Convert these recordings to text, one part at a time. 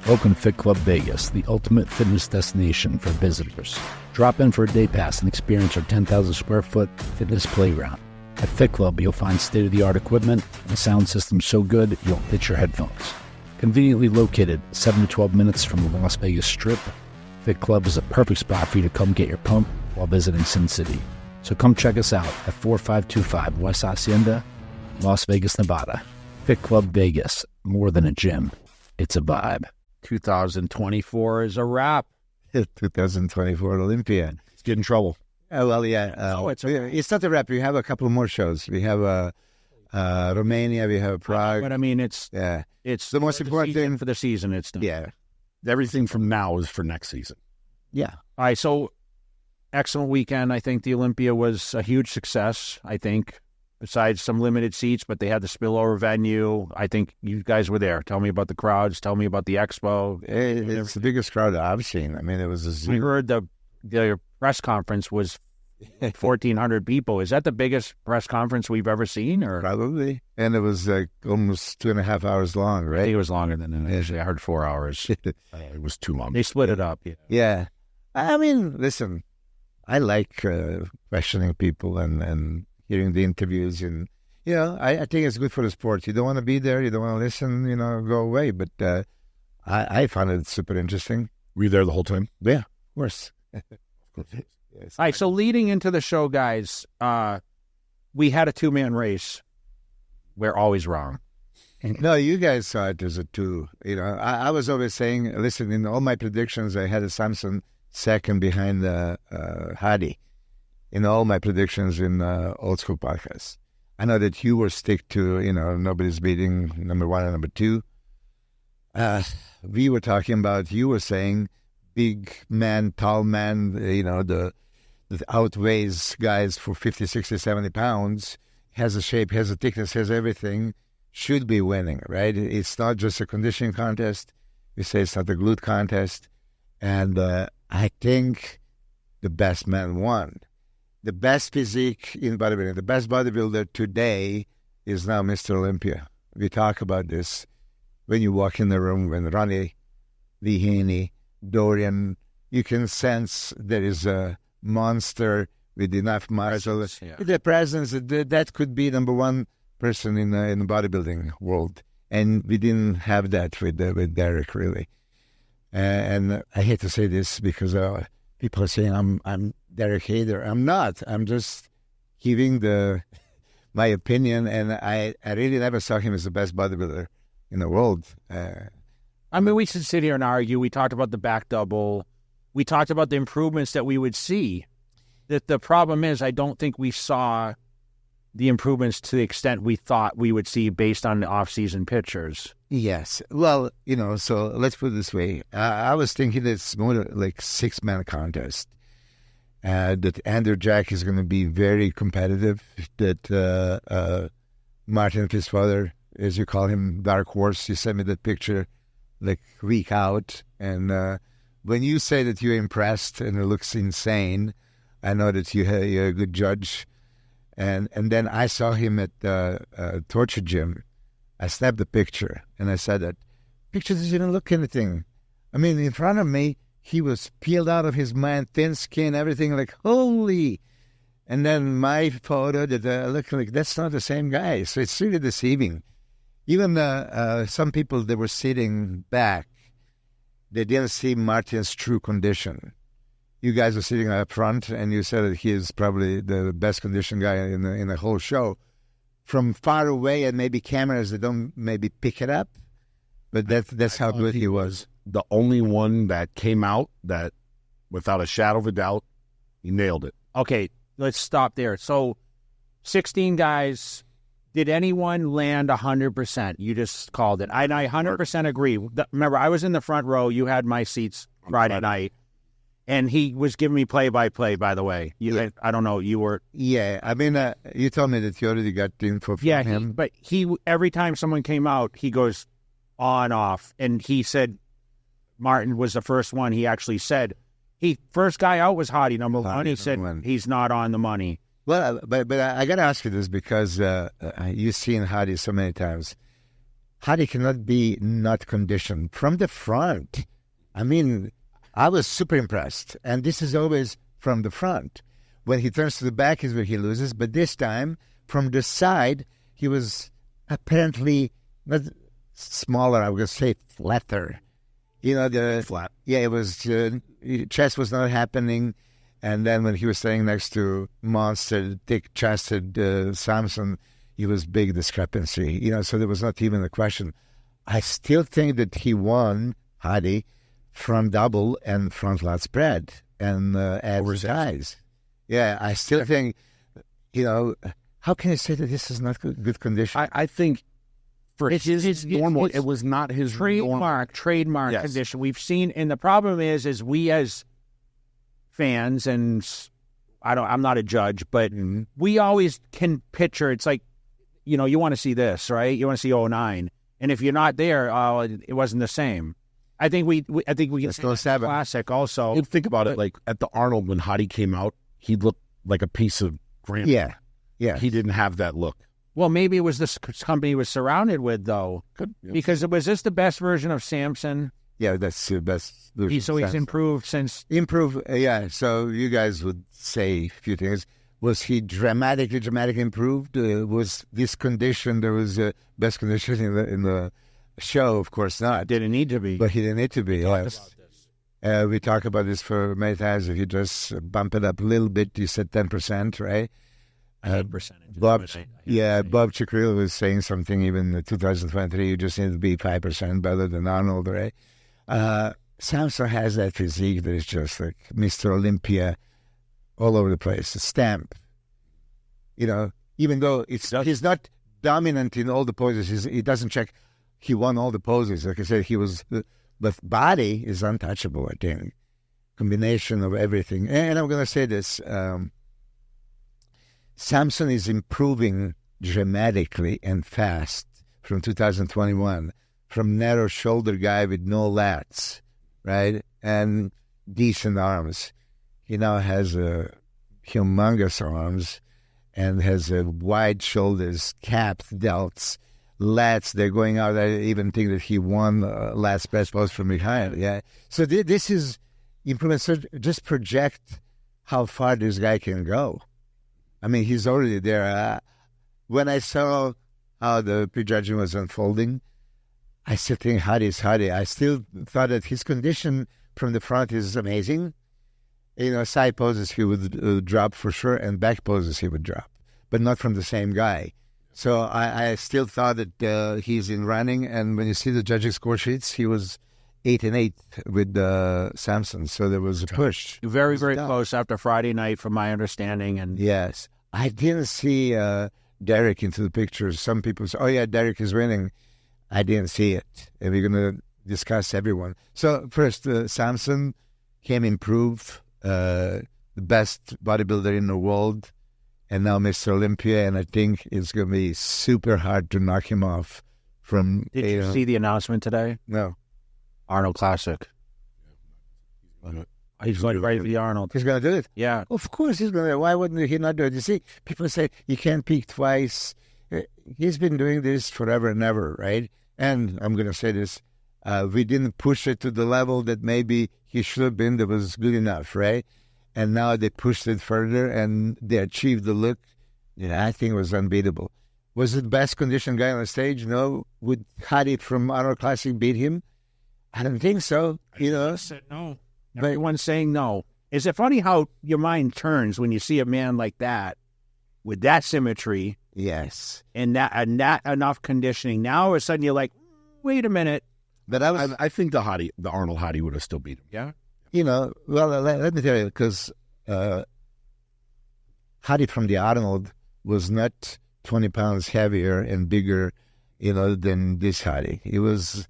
Welcome to Fit Club Vegas, the ultimate fitness destination for visitors. Drop in for a day pass and experience our 10,000 square foot fitness playground. At Fit Club, you'll find state-of-the-art equipment and a sound system so good you'll pitch your headphones. Conveniently located 7 to 12 minutes from the Las Vegas Strip, Fit Club is a perfect spot for you to come get your pump while visiting Sin City. So come check us out at 4525 West Hacienda, Las Vegas, Nevada. Fit Club Vegas, more than a gym, it's a vibe. 2024 is a wrap. 2024 Olympia. Let's get in trouble. It's not a wrap. We have a couple more shows. We have Romania. We have Prague. But I mean, it's the most important thing for the season. It's done. Yeah. Everything from now is for next season. Yeah. All right. So excellent weekend. I think the Olympia was a huge success. I think. Besides some limited seats, but they had the spillover venue. I think you guys were there. Tell me about the crowds. Tell me about the expo. It's the biggest crowd I've seen. I mean, it was We heard the press conference was 1,400 people. Is that the biggest press conference we've ever seen? Or probably. And it was like almost 2.5 hours long, right? I think it was longer than that. Actually, I heard 4 hours. It was too long. They split it up. Yeah. I mean, listen, I like questioning people and hearing the interviews, and I think it's good for the sport. You don't want to be there, you don't want to listen, go away. But I found it super interesting. Were you there the whole time? Yeah, of course. Yes. All right, so leading into the show, guys, we had a 2-man race. We're always wrong. No, you guys saw it as a 2. I was always saying, listen, in all my predictions, I had a Samson second behind Hadi. In all my predictions in Old School Podcast. I know that you were stick to, nobody's beating number 1 and number 2. We were talking about, you were saying, big man, tall man, that outweighs guys for 50, 60, 70 pounds, has a shape, has a thickness, has everything, should be winning, right? It's not just a conditioning contest. We say it's not a glute contest. And I think the best man won. The best physique in bodybuilding, the best bodybuilder today is now Mr. Olympia. We talk about this when you walk in the room, when Ronnie, Lee Haney, Dorian, you can sense there is a monster with enough muscle. The presence, that could be number 1 person in the bodybuilding world. And we didn't have that with Derek, really. And I hate to say this because people are saying I'm Derek hater. I'm not. I'm just giving my opinion, and I really never saw him as the best bodybuilder in the world. I mean, we should sit here and argue. We talked about the back double. We talked about the improvements that we would see. The problem is I don't think we saw the improvements to the extent we thought we would see based on the off-season pictures. Yes. Well, so let's put it this way. I was thinking it's more like 6-man contest. That Andrew Jack is going to be very competitive, that Martin Fitzwater, as you call him, Dark Horse, you sent me that picture like week out. And when you say that you're impressed and it looks insane, I know that you're a good judge. And then I saw him at Torture Gym. I snapped the picture, and I said that picture doesn't even look anything. I mean, in front of me, he was peeled out of his mind, thin skin, everything, like, holy. And then my photo that looked like, that's not the same guy. So it's really deceiving. Even some people that were sitting back, they didn't see Martin's true condition. You guys are sitting up front, and you said that he is probably the best conditioned guy in the whole show. From far away, and maybe cameras that don't maybe pick it up, but that's how good he was. The only one that came out that, without a shadow of a doubt, he nailed it. Okay, let's stop there. So, 16 guys, did anyone land 100%? You just called it. I 100% agree. Remember, I was in the front row. You had my seats Friday night. And he was giving me play-by-play, by the way. I don't know, you were... Yeah, I mean, you told me that you already got the info from him. But every time someone came out, he goes on, off. And he said, Martin was the first one. He actually said, first guy out was Hadi, number 1. He said, he's not on the money. Well, but I got to ask you this because you've seen Hadi so many times. Hadi cannot be not conditioned. From the front, I mean, I was super impressed. And this is always from the front. When he turns to the back is where he loses. But this time, from the side, he was apparently not smaller, I would say flatter. The Flat. Yeah, it was, chest was not happening. And then when he was standing next to monster, thick-chested Samson, he was big discrepancy. So there was not even a question. I still think that he won, Hadi, front double and front lat spread and abs size. Yeah, I still think, how can you say that this is not good condition? I think for his normal, it was not his trademark Yes. condition. We've seen, and the problem is we as fans, and I'm not a judge, but we always can picture. It's like, you want to see this, right? You want to see 09, and if you're not there, it wasn't the same. I think we can say that's classic also. And think about it, like at the Arnold when Hadi came out, he looked like a piece of granite. Yeah. He didn't have that look. Well, maybe it was this company he was surrounded with, though. Because was this the best version of Samson? Yeah, that's the best version. So he's improved since... Yeah. So you guys would say a few things. Was he dramatically improved? Was this condition, there was a best condition in the show? Of course not. Didn't need to be. But he didn't need to be, yes. We talk about this for many times. If you just bump it up a little bit, you said 10%, right? Bob Chikril was saying something even in 2023, you just need to be 5% better than Arnold, right? Samson has that physique that is just like Mr. Olympia all over the place, a stamp. Even though he's not dominant in all the poses, he doesn't check, he won all the poses. Like I said, but body is untouchable, I think. Combination of everything. And I'm going to say this, Samson is improving dramatically and fast from 2021, from narrow shoulder guy with no lats, right? And decent arms. He now has humongous arms and has wide shoulders, capped delts, lats. They're going out. I even think that he won last best post from behind. Yeah. So this is improvement. So just project how far this guy can go. I mean, he's already there. When I saw how the prejudging was unfolding, I still think Hadi is Hadi. I still thought that his condition from the front is amazing. Side poses he would drop for sure, and back poses he would drop, but not from the same guy. So I still thought that he's in running, and when you see the judging score sheets, he was 8-8 with Samson. So there was a push. Very, very close after Friday night, from my understanding. And yes, I didn't see Derek into the picture. Some people say, "Oh yeah, Derek is winning." I didn't see it, and we're going to discuss everyone. So first, Samson came improved, the best bodybuilder in the world, and now Mr. Olympia, and I think it's going to be super hard to knock him off from... Did you see the announcement today? No. Arnold Classic. He's going right for the Arnold. He's going to do it? Yeah. Of course he's going to. Why wouldn't he not do it? You see, people say you can't peak twice. He's been doing this forever and ever, right? And I'm going to say this. We didn't push it to the level that maybe he should have been, that was good enough, right? And now they pushed it further and they achieved the look. I think it was unbeatable. Was it the best conditioned guy on the stage? No. Would Hadi from Arnold Classic beat him? I don't think so. I said no. Everyone's saying no. Is it funny how your mind turns when you see a man like that with that symmetry? Yes. And that enough conditioning. Now all of a sudden you're like, wait a minute. But I think the Arnold Hadi would have still beat him. Yeah. Well, let me tell you, because Hadi from the Arnold was not 20 pounds heavier and bigger, than this Hadi. He was,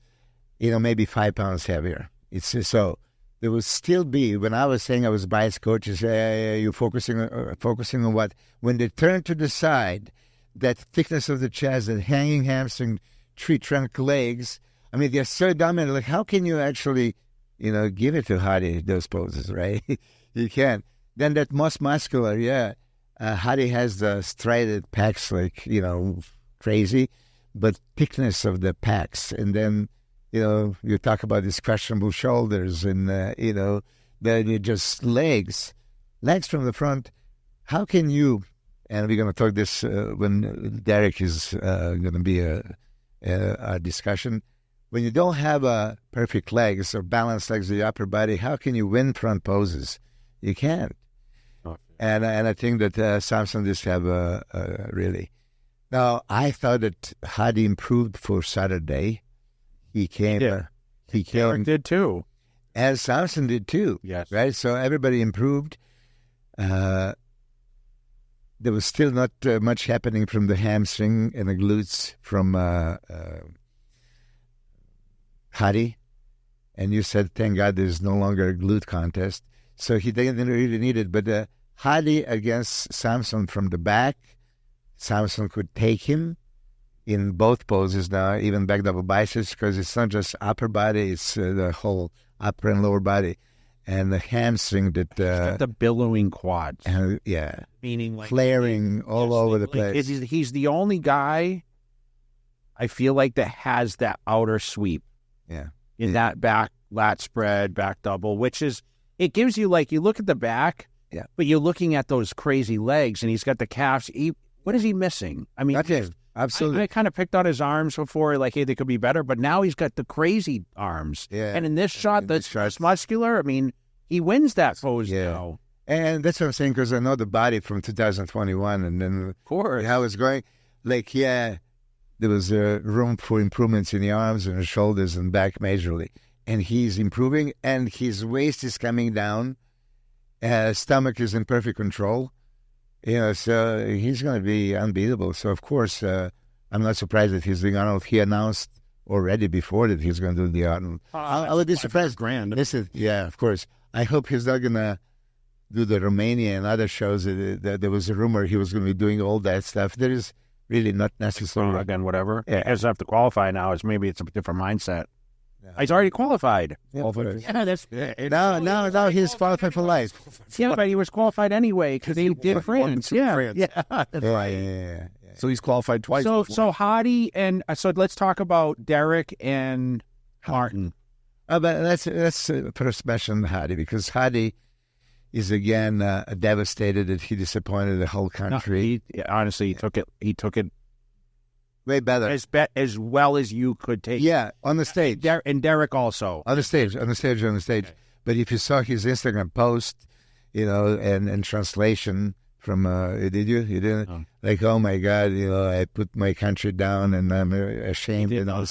maybe 5 pounds heavier. So there would still be, when I was saying I was biased coaches, you're focusing on what? When they turn to the side, that thickness of the chest, that hanging hamstring, tree trunk legs, I mean, they're so dominant. Like, how can you actually, give it to Hadi, those poses, right? You can't. Then that most muscular, Hadi has the striated pecs, like, crazy. but thickness of the pecs. And then, you talk about these questionable shoulders and, then you just legs from the front. How can you, and we're going to talk this when Derek is going to be a discussion, when you don't have perfect legs or balanced legs of the upper body, how can you win front poses? You can't. And I think that Samson just have really. Now, I thought that Hadi improved for Saturday. He came. Derek did too. And Samson did too. Yes. Right? So everybody improved. There was still not much happening from the hamstring and the glutes from Hadi. And you said, thank God there's no longer a glute contest. So he didn't really need it. But Hadi against Samson from the back, Samson could take him in both poses now, even back double biceps, because it's not just upper body, it's the whole upper and lower body. And the hamstring that... the billowing quads. Meaning like... flaring all over the place. He's the only guy, I feel like, that has that outer sweep. Yeah. In that back lat spread, back double, which is... It gives you, like, you look at the back, but you're looking at those crazy legs, and he's got the calves. What is he missing? I mean... Not him. Absolutely. I kind of picked on his arms before, like, hey, they could be better, but now he's got the crazy arms. Yeah. And in this shot that's muscular, I mean, he wins that pose now. And that's what I'm saying, because I know the body from 2021, and then of course how it's going. Like, there was room for improvements in the arms and the shoulders and back majorly. And he's improving, and his waist is coming down. Stomach is in perfect control. So he's going to be unbeatable. So, of course, I'm not surprised that he's doing Arnold. He announced already before that he's going to do the Arnold. I would be surprised. Grand. Of course. I hope he's not going to do the Romania and other shows. There was a rumor he was going to be doing all that stuff. There is really not necessary. Again, whatever. Yeah. He doesn't have to qualify now. Maybe it's a different mindset. Yeah. He's already qualified. Now he's qualified for life. Yeah, but he was qualified anyway because he did France. Yeah. So he's qualified twice. So Hadi and so let's talk about Derek and Martin. But let's first mention Hadi, because Hadi is again devastated that he disappointed the whole country. Honestly, he took it way better, as well as you could take. Yeah, on the stage, and Derek also on the stage. Okay. But if you saw his Instagram post, and translation from, did you? You didn't? Oh. Like, oh my God, I put my country down and I'm ashamed. And all.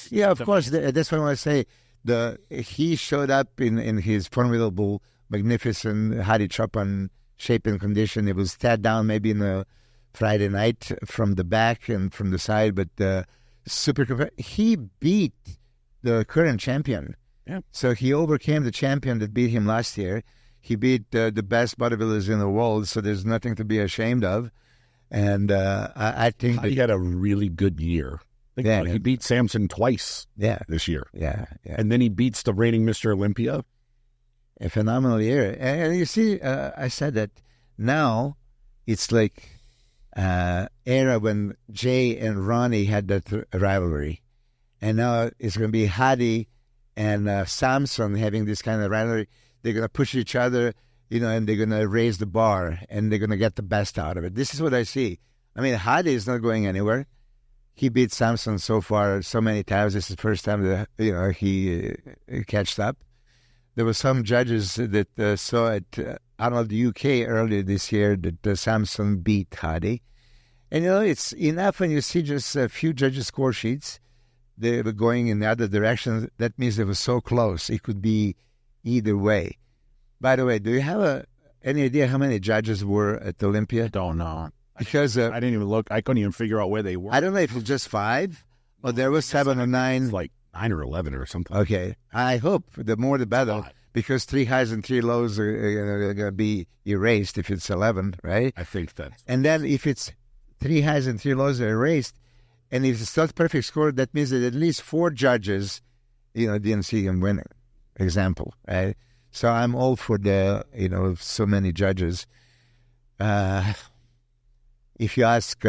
Yeah, of course. That's what I want to say. He showed up in his formidable, magnificent Hadi Choopan shape and condition. It was sat down maybe in a Friday night from the back and from the side, but he beat the current champion. Yeah. So he overcame the champion that beat him last year. He beat the best bodybuilders in the world, so there's nothing to be ashamed of. And I think he had a really good year. He beat Samson twice this year. Yeah. And then he beats the reigning Mr. Olympia. A phenomenal year. And you see, I said that now it's like era when Jay and Ronnie had that rivalry. And now it's going to be Hadi and Samson having this kind of rivalry. They're going to push each other, and they're going to raise the bar, and they're going to get the best out of it. This is what I see. I mean, Hadi is not going anywhere. He beat Samson so far so many times. This is the first time that, he catched up. There were some judges that saw it out of the UK earlier this year that Samson beat Hadi. And, it's enough when you see just a few judges' score sheets. They were going in the other direction. That means they were so close. It could be either way. By the way, do you have any idea how many judges were at Olympia? I don't know. Because I didn't even look. I couldn't even figure out where they were. I don't know if it was just 5 or there was 7 or 9. It's like 9 or 11 or something. Okay. I hope the more the better, because 3 highs and 3 lows are going to be erased if it's 11, right? I think that's... And then if it's 3 highs and 3 lows are erased, and if it's not perfect score, that means that at least 4 judges, didn't see him winning. Example, right? So I'm all for the, so many judges. If you ask,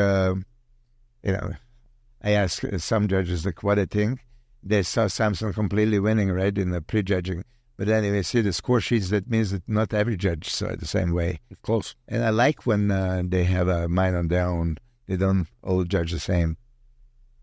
I asked some judges like what they think. They saw Samson completely winning, right, in the prejudging. But anyway, see the score sheets, that means that not every judge saw it the same way. It's close. And I like when they have a mind on their own. They don't all judge the same.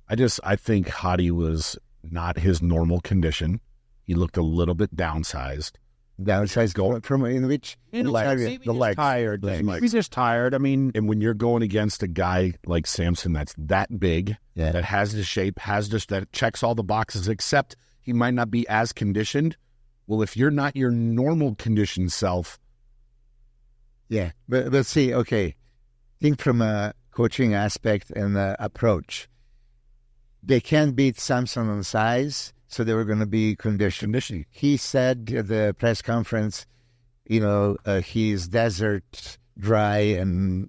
I think Hadi was not his normal condition. He looked a little bit downsized. Downsized going from in which The legs. Tired. Legs. Maybe just tired. I mean, And when you're going against a guy like Samson that's that big, Yeah. that has the shape, that checks all the boxes, except he might not be as conditioned. Well, if you're not your normal conditioned self, Yeah, but see, okay, think from a coaching aspect and approach. They can't beat Samson on size, so they were going to be conditioning. He said at the press conference, he's desert dry, and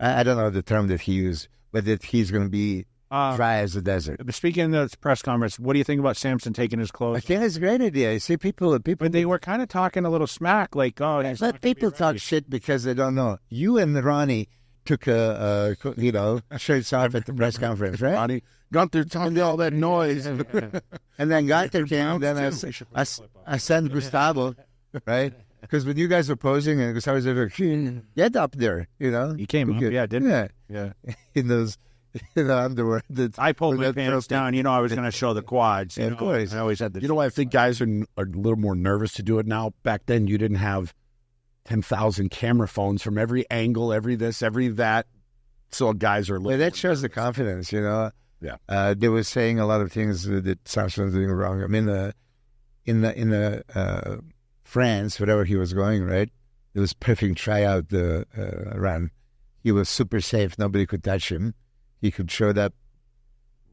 I don't know the term that he used, but that he's going to be dry as a desert. speaking of the press conference, what do you think about Samson taking his clothes? I think it's a great idea. You see, people. But they were kind of talking a little smack, like, oh, he's not Let gonna be people talk ready. shit because they don't know. You and Ronnie took shirts off at the press conference, right? Hadi got there talking all that noise. And then Gunther came. Then I sent Gustavo, right? Because when you guys were posing, and Gustavo said, like, "Get up there," He came up, yeah, didn't he? Yeah, Yeah. in those underwear. I pulled my that pants down. I was going to show the quads. Yeah, of course. I always had the. You know why I think guys are a little more nervous to do it now? Back then, you didn't have 10,000 camera phones from every angle, every this, every that. So guys are a little Well, that more shows the nervous. confidence, Yeah. They were saying a lot of things that Samson was doing wrong. I mean, in France, wherever he was going, right, it was perfect tryout run. He was super safe. Nobody could touch him. He could show up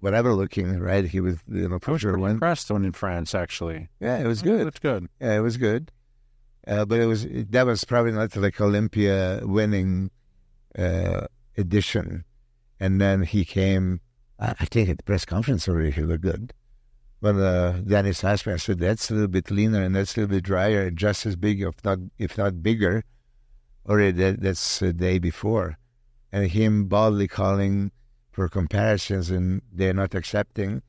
whatever looking, right? He was, I was sure pretty one. impressed when in France, actually. Yeah, it was good. That's good. Yeah, it was good. But that was probably not like Olympia winning edition. And then he came, I think at the press conference already he looked good. But Dennis asked me, I said, that's a little bit leaner and that's a little bit drier and just as big, if not bigger. Already that's the day before. And him boldly calling for comparisons and they're not accepting.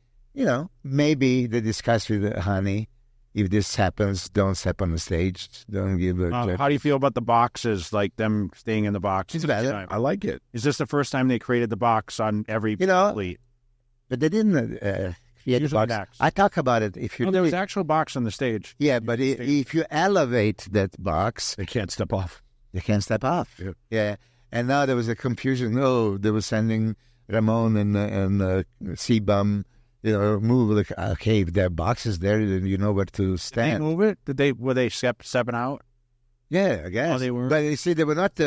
Maybe they discussed with Hani, if this happens, don't step on the stage. Don't give a How do you feel about the boxes, like them staying in the box? It's better. Time? I like it. Is this the first time they created the box on every athlete? But they didn't create the Usually box. backs. I talk about it. If you No, there was actual box on the stage. yeah, but if you elevate that box, They can't step off. they can't step off. Yeah. Yeah. And now there was a confusion. No, they were sending Ramon and C-Bum, move. Like, okay, if there are boxes there, then you know where to Did they stand. move it? Were they stepping out? Yeah, I guess. Oh, they were? But you see, they were not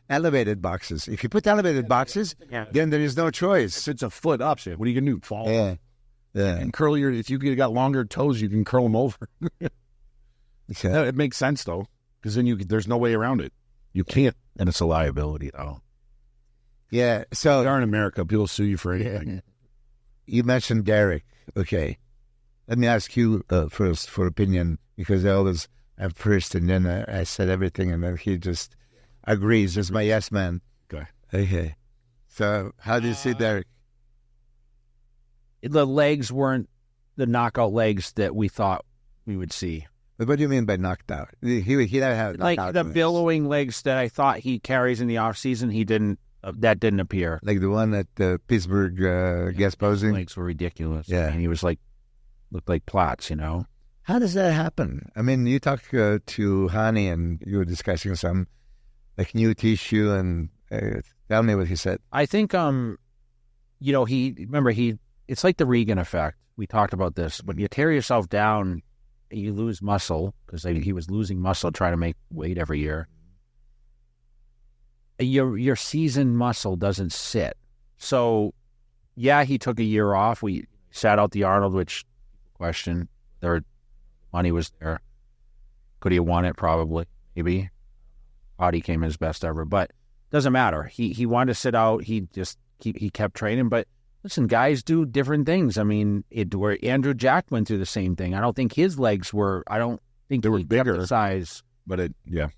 elevated boxes. If you put elevated boxes, then there is no choice. If it's a foot up, what are you going to do? Fall? Yeah. Yeah. And curl if you got longer toes, you can curl them over. So, It makes sense, though, because then there's no way around it. You can't, and it's a liability, though. yeah. So We are in America. People sue you for anything. you mentioned Derek. Okay. Let me ask you first for opinion, because I always have first, and then I said everything, and then he just agrees. He's my yes man. Okay. So how do you see Derek? The legs weren't the knockout legs that we thought we would see. But what do you mean by knocked out? He never had Like knockout the legs. billowing legs that I thought he carries in the off season, he didn't. That didn't appear. Like the one at Pittsburgh guest posing. Legs were ridiculous. Yeah. and he was looked like plots. How does that happen? I mean, you talk to Hani, and you were discussing some like new tissue, and tell me what he said. I think it's like the Regan effect. We talked about this. When you tear yourself down, you lose muscle, because he was losing muscle trying to make weight every year. Your seasoned muscle doesn't sit. So, yeah, he took a year off. We sat out the Arnold, which question, their money was there. Could he have won it? Probably, maybe. Hadi came his best ever, but doesn't matter. He wanted to sit out. He kept training. But listen, guys do different things. I mean, where Andrew Jack went through the same thing. I don't think his legs were. I don't think They were he kept bigger. the size. But Yeah.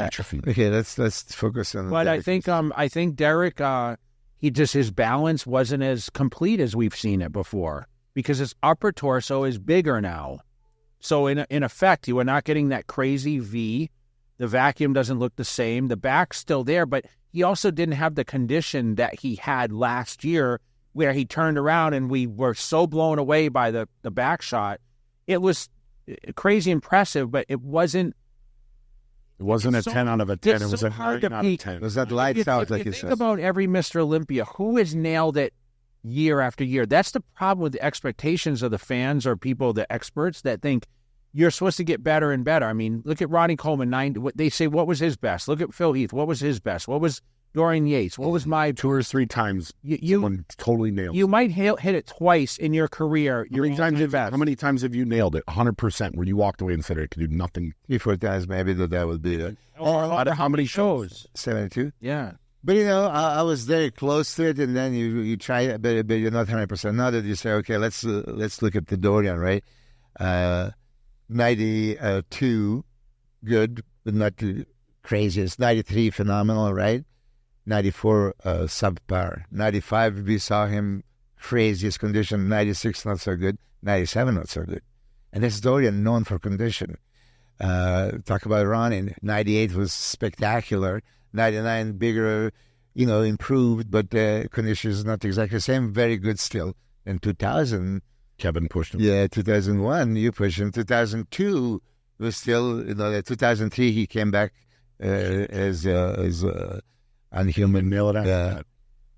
atrophy. Okay, let's focus on. But Derek. I think Derek, his balance wasn't as complete as we've seen it before because his upper torso is bigger now. So in effect, you are not getting that crazy V. The vacuum doesn't look the same. The back's still there, but he also didn't have the condition that he had last year where he turned around and we were so blown away by the back shot. It was crazy impressive, but it wasn't. It wasn't a 10 out of a 10. It was a hard out of 10. It was that lights out, like you said. Think about every Mr. Olympia. Who has nailed it year after year? That's the problem with the expectations of the fans or people, the experts, that think you're supposed to get better and better. I mean, look at Ronnie Coleman. They say, what was his best? Look at Phil Heath. What was his best? What was Dorian Yates? What was my... 2 or 3 times someone totally nailed it. You might hit it twice in your career. How many times have you nailed it? 100% where you walked away and said it could do nothing? 3-4 times maybe that would be it. How many shows? 72. Yeah. But, I was very close to it, and then you try it, but you're not 100%. Now that you say, okay, let's look at the Dorian, right? 92, good, but not the craziest. 93, phenomenal, right? 94, subpar. 95, we saw him craziest condition. 96, not so good. 97, not so good. And this Dorian, known for condition. Talk about Ronnie. 98 was spectacular. 99, bigger, improved, but the condition is not exactly the same. Very good still. In 2000, Kevin pushed him. Yeah, 2001, you pushed him. 2002 was still, 2003, he came back as unhuman. Nail it out. Yeah,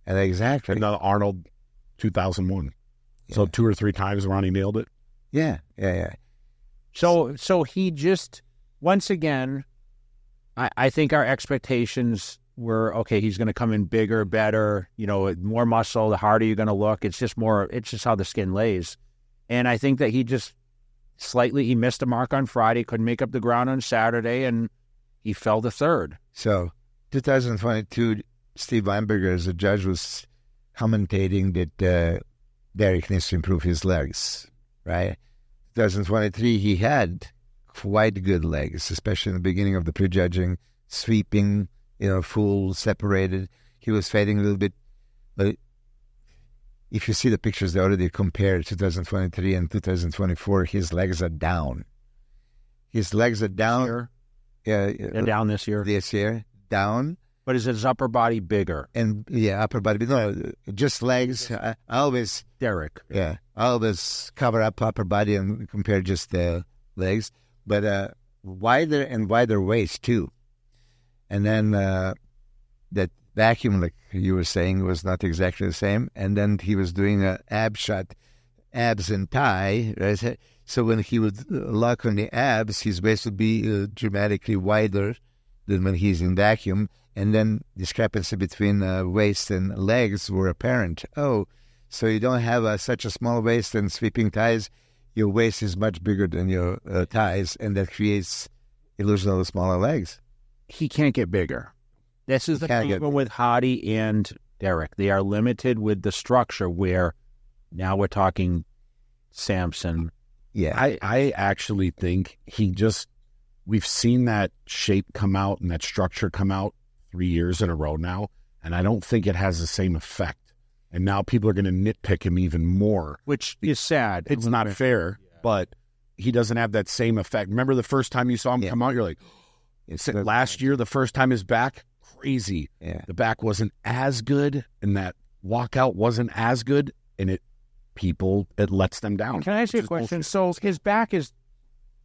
and exactly. And Arnold, 2001. Yeah. So 2 or 3 times Ronnie nailed it. Yeah. So he just, once again, I think our expectations were, okay, he's going to come in bigger, better, more muscle, the harder you're going to look. It's just how the skin lays. And I think that he missed a mark on Friday, couldn't make up the ground on Saturday, and he fell to third. So 2022, Steve Weinberger, as a judge, was commentating that Derek needs to improve his legs, right? 2023, he had quite good legs, especially in the beginning of the prejudging, sweeping, full, separated. He was fading a little bit. But if you see the pictures, they already compared 2023 and 2024, his legs are down. His legs are down. Sure. Yeah. They're down this year. Down. But is his upper body bigger? And upper body. No, just legs. I always... Derek. Yeah. I always cover up upper body and compare just the legs. But wider and wider waist, too. And then that vacuum, like you were saying, was not exactly the same. And then he was doing an ab shot, abs and thigh. Right? So when he would lock on the abs, his waist would be dramatically wider than when he's in vacuum. And then discrepancy between waist and legs were apparent. Oh, so you don't have such a small waist and sweeping thighs. Your waist is much bigger than your thighs, and that creates illusion of the smaller legs. He can't get bigger. This is the problem with Hadi and Derek. They are limited with the structure where now we're talking Samson. Yeah. I actually think we've seen that shape come out and that structure come out 3 years in a row now, and I don't think it has the same effect. And now people are going to nitpick him even more. Which is sad. It's not fair, but he doesn't have that same effect. Remember the first time you saw him come out, you're like, last year, the first time his back, crazy. Yeah. The back wasn't as good, and that walkout wasn't as good, and it lets them down. Can I ask you a question? So his back is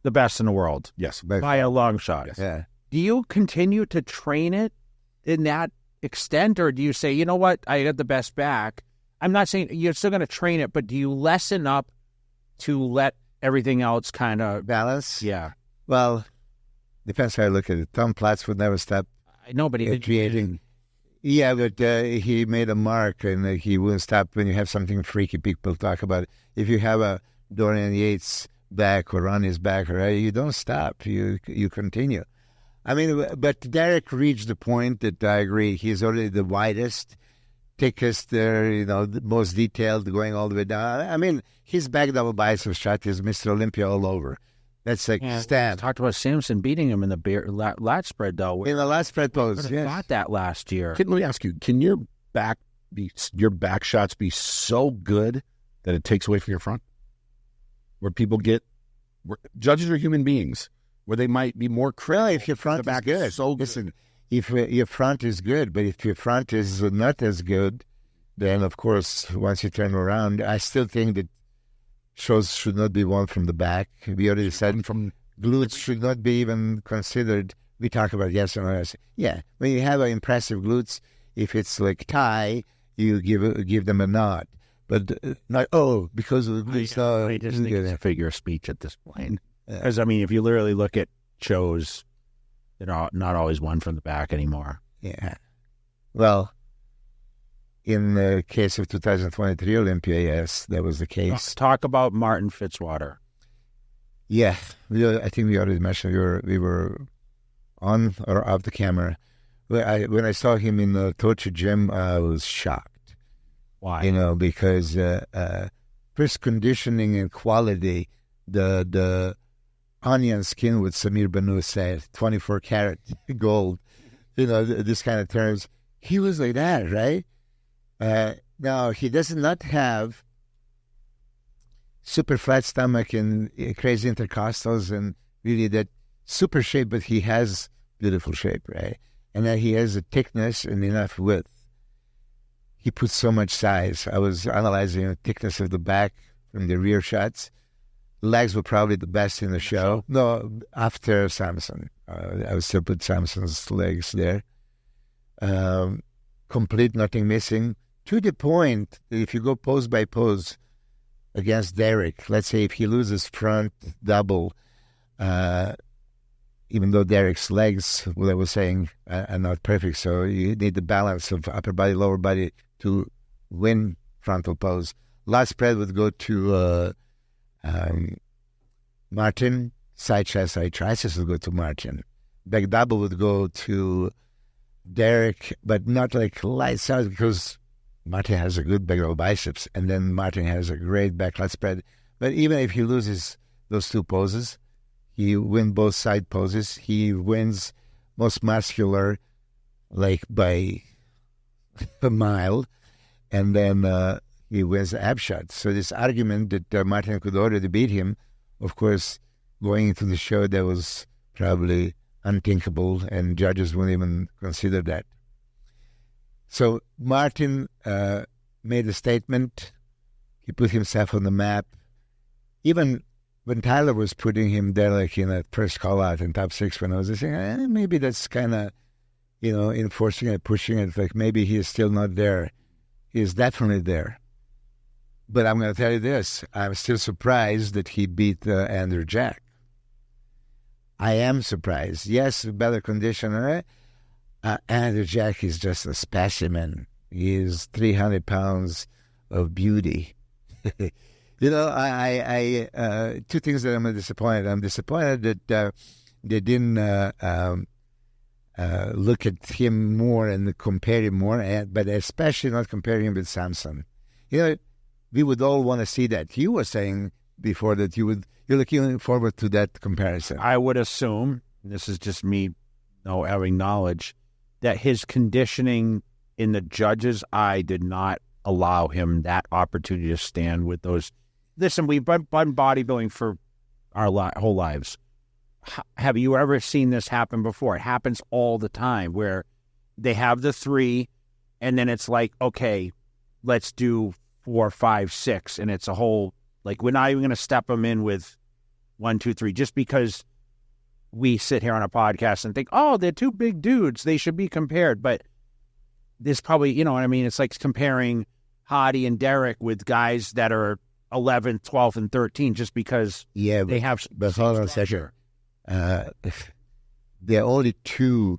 the best in the world. Yes. By a long shot. Yes. Yeah. Do you continue to train it in that extent, or do you say, you know what, I got the best back? I'm not saying you're still going to train it, but do you lessen up to let everything else kind of balance? Yeah. Well, depends how you look at it. Tom Platz would never stop. I know, but he creating. Yeah, but he made a mark, and he wouldn't stop when you have something freaky. People talk about it. If you have a Dorian Yates back or Ronnie's back, right, you don't stop. You continue. I mean, but Derek reached the point that I agree. He's already the widest, thickest, the most detailed, going all the way down. I mean, his back double bicep shot is Mr. Olympia all over. That's like stand. Talked about Samson beating him in the lat spread, though. In the lat spread pose, I thought that last year. Let me ask you, can your back your back shots be so good that it takes away from your front? Where judges are human beings, where they might be more critical. Well, if your front is good. So good. Listen, if your front is good, but if your front is not as good, then, of course, once you turn around, I still think that shows should not be won from the back. We already said from glutes should not be even considered. We talk about yes or no. Yeah, when you have an impressive glutes, if it's like tie, you give them a nod. But not, because of the glutes. I just think it's a figure of speech at this point. Because, I mean, if you literally look at shows, they're not always won from the back anymore. Yeah. Well, in the case of 2023 Olympia, yes, that was the case. Talk about Martin Fitzwater. Yeah. I think we already mentioned we were on or off the camera. When I saw him in the Torture Gym, I was shocked. Why? Because first, conditioning and quality, the onion skin with Samir Banu said, 24 karat gold, this kind of terms. He was like that, right? Now, he does not have super flat stomach and crazy intercostals and really that super shape, but he has beautiful shape, right? And then he has a thickness and enough width. He puts so much size. I was analyzing the thickness of the back from the rear shots. Legs were probably the best in the show. No, after Samson. I would still put Samson's legs there. Complete, nothing missing. To the point that if you go pose by pose against Derek, let's say if he loses front double, even though Derek's legs, what I was saying, are not perfect, so you need the balance of upper body, lower body to win frontal pose. Last spread would go to Martin. Side chest, side triceps would go to Martin. Back double would go to Derek, but not like lights out because Martin has a good back double biceps, and then Martin has a great back lat spread. But even if he loses those two poses, he wins both side poses. He wins most muscular, like by a mile, and then he wins the ab shot. So this argument that Martin could already beat him, of course, going into the show, that was probably unthinkable, and judges wouldn't even consider that. So Martin made a statement. He put himself on the map. Even when Tyler was putting him there, like in a first call out in top 6, when I was saying, maybe that's kind of, enforcing it, pushing it, like maybe he is still not there. He is definitely there. But I'm going to tell you this, I'm still surprised that he beat Andrew Jack. I am surprised. Yes, better conditioner. Andrew Jack is just a specimen. He is 300 pounds of beauty. I two things that I'm disappointed. I'm disappointed that they didn't look at him more and compare him more, but especially not compare him with Samson. We would all want to see that. You were saying before that you're looking forward to that comparison. I would assume, this is just me having knowledge, that his conditioning in the judge's eye did not allow him that opportunity to stand with those. Listen, we've been bodybuilding for our whole lives. Have you ever seen this happen before? It happens all the time where they have the 3 and then it's like, okay, let's do 4, 5, 6. And it's a whole, like, we're not even going to step them in with 1, 2, 3, just because we sit here on a podcast and think, oh, they're 2 big dudes, they should be compared. But there's probably, you know what I mean? It's like comparing Hadi and Derek with guys that are 11th, 12th, and 13th just because they have. But hold on a second. There are only 2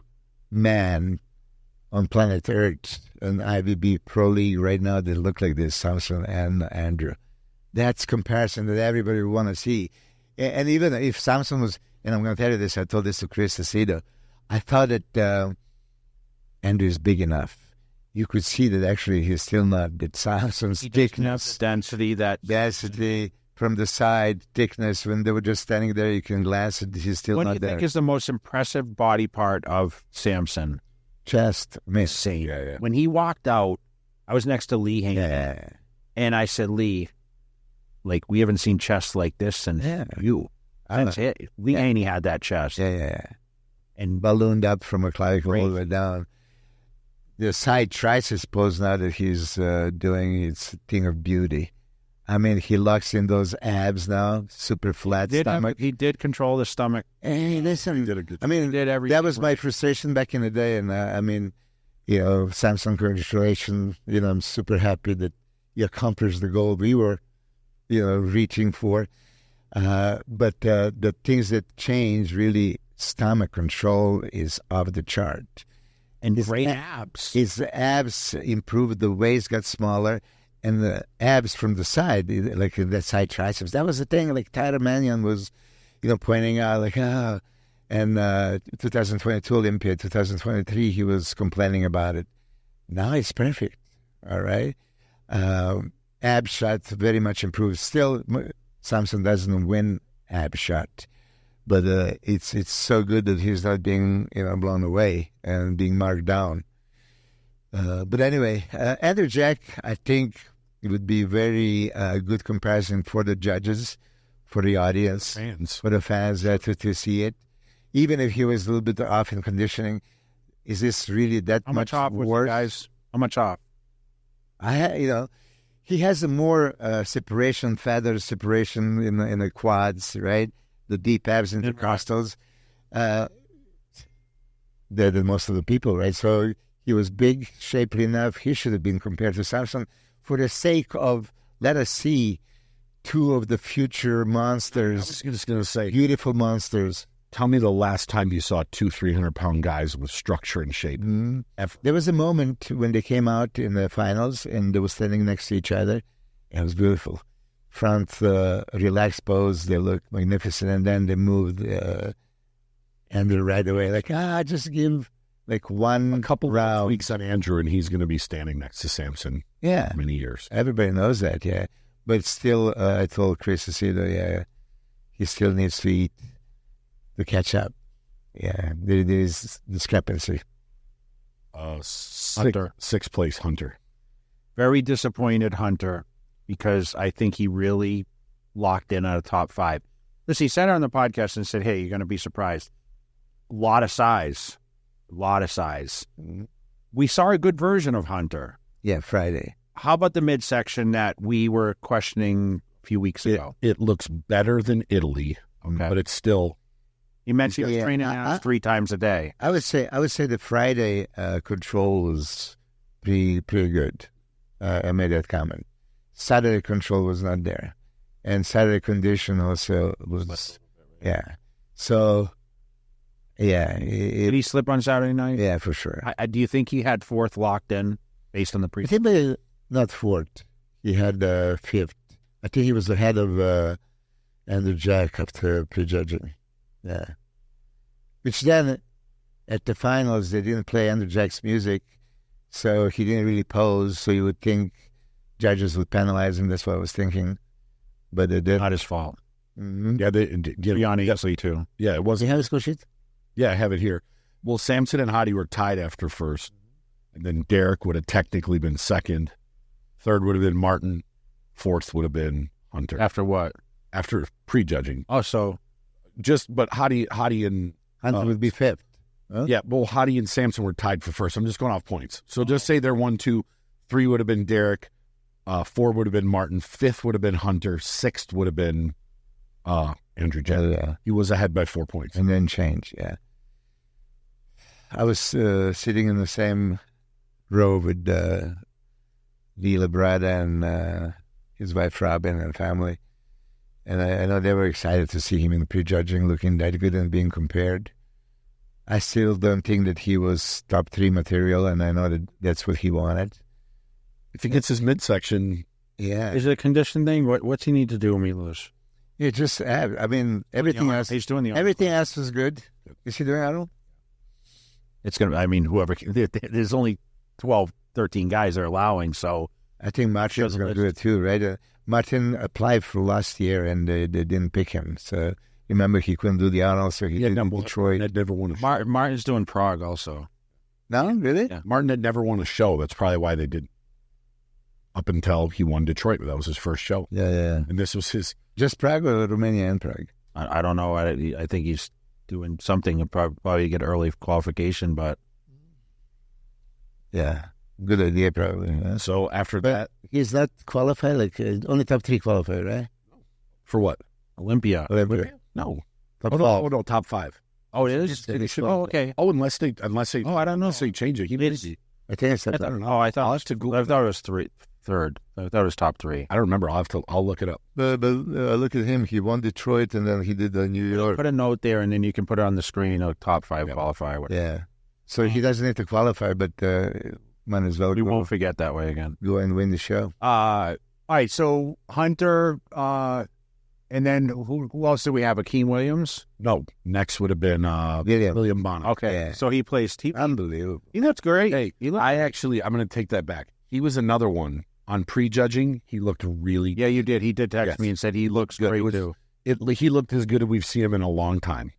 men on planet Earth in IBB Pro League right now that look like this, Samson and Andrew. That's comparison that everybody would want to see. And even if Samson was, and I'm going to tell you this, I told this to Chris Acedo, I thought that Andrew is big enough. You could see that actually he's still not. That Samson's thickness, density from the side, thickness. When they were just standing there, you can glance at. He's still not there. What do you think is the most impressive body part of Samson? Chest, miss. Yeah. When he walked out, I was next to Lee Haney. Yeah. And I said, Lee, like, we haven't seen chest like this since you. That's it. Lee Haney had that chest. Yeah. And ballooned up from a clavicle all the way down. The side triceps pose now that he's doing, it's a thing of beauty. I mean, he locks in those abs now, super flat stomach. He did control the stomach. Hey, listen, He did a good I mean, He did everything that was my frustration back in the day. And I mean, you know, Samson, congratulations. You know, I'm super happy that you accomplished the goal we were, you know, reaching for. But the things that change, really, stomach control is off the chart. And great abs. His abs improved, the waist got smaller, and the abs from the side, like the side triceps, that was the thing. Like Tyler Mannion was, you know, pointing out, like, and 2022 Olympia, 2023, he was complaining about it. Now it's perfect, all right? Ab shot very much improved. Still, Samson doesn't win ab shot, but it's so good that he's not being, you know, blown away and being marked down. But anyway, Andrew Jack, I think it would be very good comparison for the judges, for the audience, for the fans to see it. Even if he was a little bit off in conditioning, is this really that How much off was worse? it, guys? How much off? You know, he has a more separation, feather separation in the quads, right? The deep abs, intercostals, than most of the people, right? So he was big, shapely enough. He should have been compared to Samson for the sake of, let us see two of the future monsters. I was just going to say, beautiful monsters. Tell me the last time you saw 200-300-pound guys with structure and shape. Mm-hmm. There was a moment when they came out in the finals and they were standing next to each other. It was beautiful. Front relaxed pose, they looked magnificent, and then they moved Andrew right away. Like, just give like one couple round. Weeks on Andrew, and he's going to be standing next to Samson. Yeah, many years. Everybody knows that. Yeah, but still, I told Chris Aceto, he still needs to eat to catch up. Yeah, there is discrepancy. Sixth place Hunter. Very disappointed Hunter, because I think he really locked in at a top 5. Listen, he said it on the podcast and said, hey, you're going to be surprised. A lot of size. Mm-hmm. We saw a good version of Hunter. Yeah, Friday. How about the midsection that we were questioning a few weeks ago? It looks better than Italy, but it's still... You mentioned he was training now 3 times a day. I would say the Friday control was pretty good. I made that comment. Saturday control was not there, and Saturday condition also was. Yeah. So, yeah. Did he slip on Saturday night? Yeah, for sure. Do you think he had 4th locked in based on the pre? I think not 4th. He had 5th. I think he was ahead of Andrew Jack after prejudging. Yeah. Which then, at the finals, they didn't play Andrew Jack's music, so he didn't really pose, so you would think judges would penalize him. That's what I was thinking. But they did. Not his fault. Mm-hmm. Yeah, they did. Honestly, too. Yeah, it wasn't. You have a score sheet? Yeah, I have it here. Well, Samson and Hadi were tied after first, and then Derek would have technically been second. Third would have been Martin. Fourth would have been Hunter. After what? After prejudging. Oh, so... But Hadi and... Hunter would be 5th. Huh? Yeah, well, Hadi and Samson were tied for first. I'm just going off points. So just say they're 1, 2, 3 would have been Derek, 4 would have been Martin, 5th would have been Hunter, 6th would have been Andrew Jack. Yeah. He was ahead by 4 points. And then change, yeah. I was sitting in the same row with Lee Labrada and his wife Robin and family. And I know they were excited to see him in the prejudging, looking that good and being compared. I still don't think that he was top 3 material, and I know that that's what he wanted. If he gets his midsection... Yeah. Is it a condition thing? What's he need to do, Milos? Yeah, just, I mean, everything else... He's doing the... Everything else was good. Is he doing Arnold? It's going to... I mean, whoever... There's only 12, 13 guys they're allowing, so... I think Martin's going to do it too, right? Martin applied for last year, and they didn't pick him. So remember, he couldn't do the Arnold, so he did Detroit. Had never won a show. Martin's doing Prague also. No, really? Yeah. Martin had never won a show. That's probably why they did. up until he won Detroit. That was his first show. Yeah. And this was his... Just Prague or Romania and Prague? I don't know. I think he's doing something to probably get early qualification, but... Yeah, good idea probably. Yeah. So after that... He's not qualified, like only top 3 qualified, right? For what? Olympia. No. Top 5. No, top 5 Oh, it is? Oh, okay. Oh, unless they I don't know. unless they change it. He may be. I think it's I top don't 5. know. I thought it was third. I thought it was top 3. I don't remember. I'll look it up. But look at him. He won Detroit and then he did New York. Put a note there, and then you can put it on the screen, a top 5 qualifier. Whatever. Yeah. So he doesn't need to qualify, but might as well We won't forget that way again. go and win the show. All right, so Hunter, and then who else did we have? Akeem Williams? No, next would have been William Bono. Okay, Yeah. so he placed. Unbelievable. He looks great. Hey, I'm going to take that back. He was another one. On prejudging, he looked really... Yeah, you did. He did text me and said he looks good. great, too. He looked as good as we've seen him in a long time.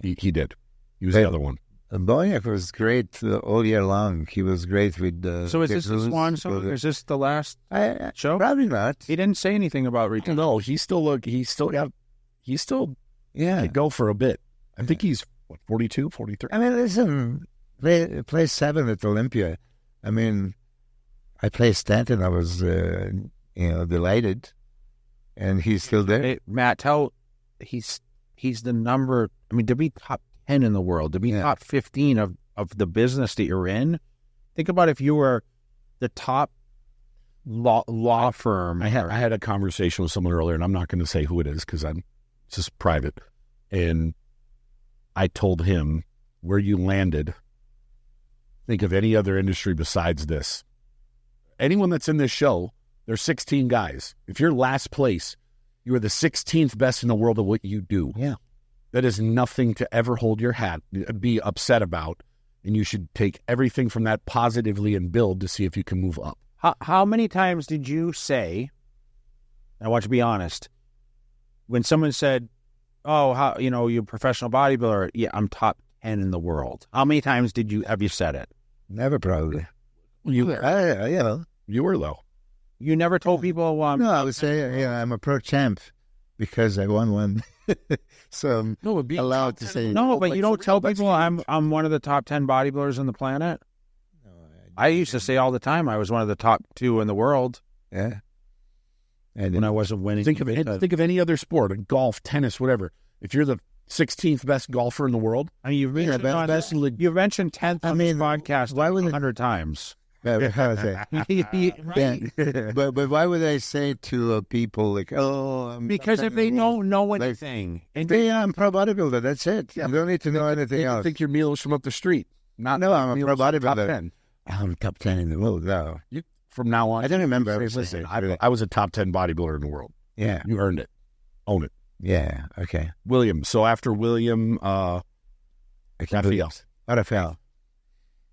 He did. He was the other one. Boyack was great all year long. He was great with So is this the Swan song? Is this the last show? Probably not. He didn't say anything about return. No, he still could go for a bit. I think he's, 42, 43? I mean, listen, play 7 at Olympia. I mean, I played Stanton. I was, delighted. And he's still there. Hey, Matt, he's the number, to be top 10 in the world, to be top 15 of the business that you're in. Think about if you were the top law firm. I had a conversation with someone earlier, and I'm not going to say who it is because it's just private. And I told him where you landed. Think of any other industry besides this. Anyone that's in this show, there's 16 guys. If you're last place, you are the 16th best in the world at what you do. Yeah. That is nothing to ever hold your hat, be upset about, and you should take everything from that positively and build to see if you can move up. How many times did you say, I want you to be honest, when someone said, oh, you're a professional bodybuilder, yeah, I'm top 10 in the world. How many times have you said it? Never probably. You were, though. You never told people, no, I would say, I'm a pro champ because I won one. So I'm allowed to say. No, but you don't tell people I'm one of the top 10 bodybuilders on the planet. No, I used to say all the time I was one of the top 2 in the world. Yeah. And when I wasn't winning. Think of any other sport, golf, tennis, whatever. If you're the 16th best golfer in the world, you've mentioned 10th on this podcast 100 times. But why would I say to people like, because if they don't know anything, I'm a pro bodybuilder. That's it. You don't need to know anything else. I think you're Milos from up the street. No, I'm a pro bodybuilder. Top 10. I'm top 10 in the world. No, from now on, I don't remember. Listen, I was a top 10 bodybuilder in the world. Yeah, you earned it. Own it. Yeah. Okay. William. So after William, Raphael.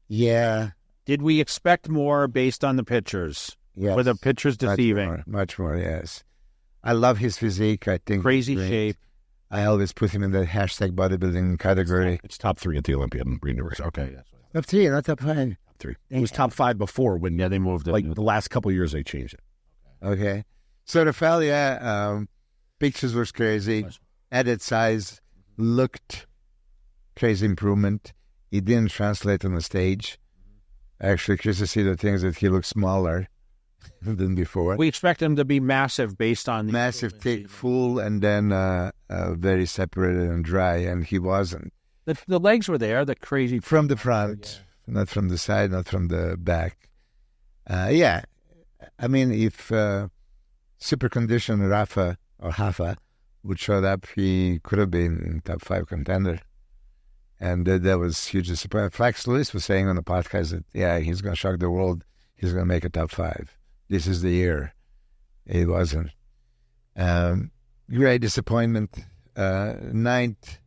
Yeah. Did we expect more based on the pictures? Yes. Were the pictures deceiving? Much more, yes. I love his physique. I think crazy shape. I always put him in the hashtag bodybuilding category. It's top 3 at the Olympian University. Okay. Top 3, not top 5. Top 3. It was top 5 before when they moved it. Like the last couple of years they changed it. Okay. So Raphael, pictures was crazy. Added size, looked crazy improvement. He didn't translate on the stage. Actually, curious to see the things that he looks smaller than before. We expect him to be massive based on the massive, thick, full, and then very separated and dry, and he wasn't. The legs were there, the crazy from the front, not from the side, not from the back. I mean, if super conditioned Rafa or Hafa would show up, he could have been top 5 contender. And that was huge disappointment. Flax Lewis was saying on the podcast that, he's going to shock the world. He's going to make a top 5. This is the year. It wasn't. Great disappointment. 9th,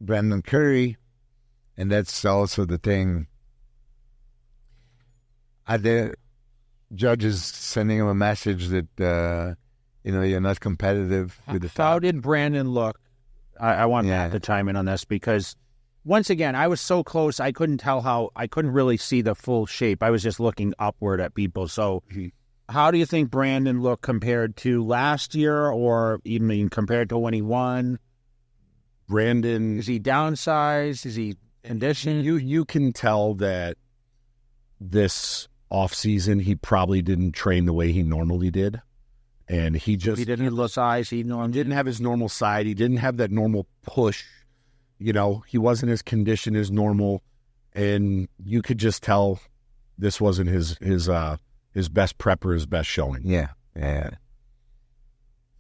Brandon Curry. And that's also the thing. Are the judges sending him a message that, you're not competitive with the How did Brandon look? I want Matt to chime in on this because once again, I was so close, I couldn't really see the full shape. I was just looking upward at people. So how do you think Brandon looked compared to last year, or even compared to when he won? Brandon, is he downsized? Is he conditioned? You can tell that this offseason he probably didn't train the way he normally did. And he didn't have the size he normally didn't have his normal side. He didn't have that normal push. You know, he wasn't as conditioned as normal. And you could just tell this wasn't his best prep or his best showing. Yeah.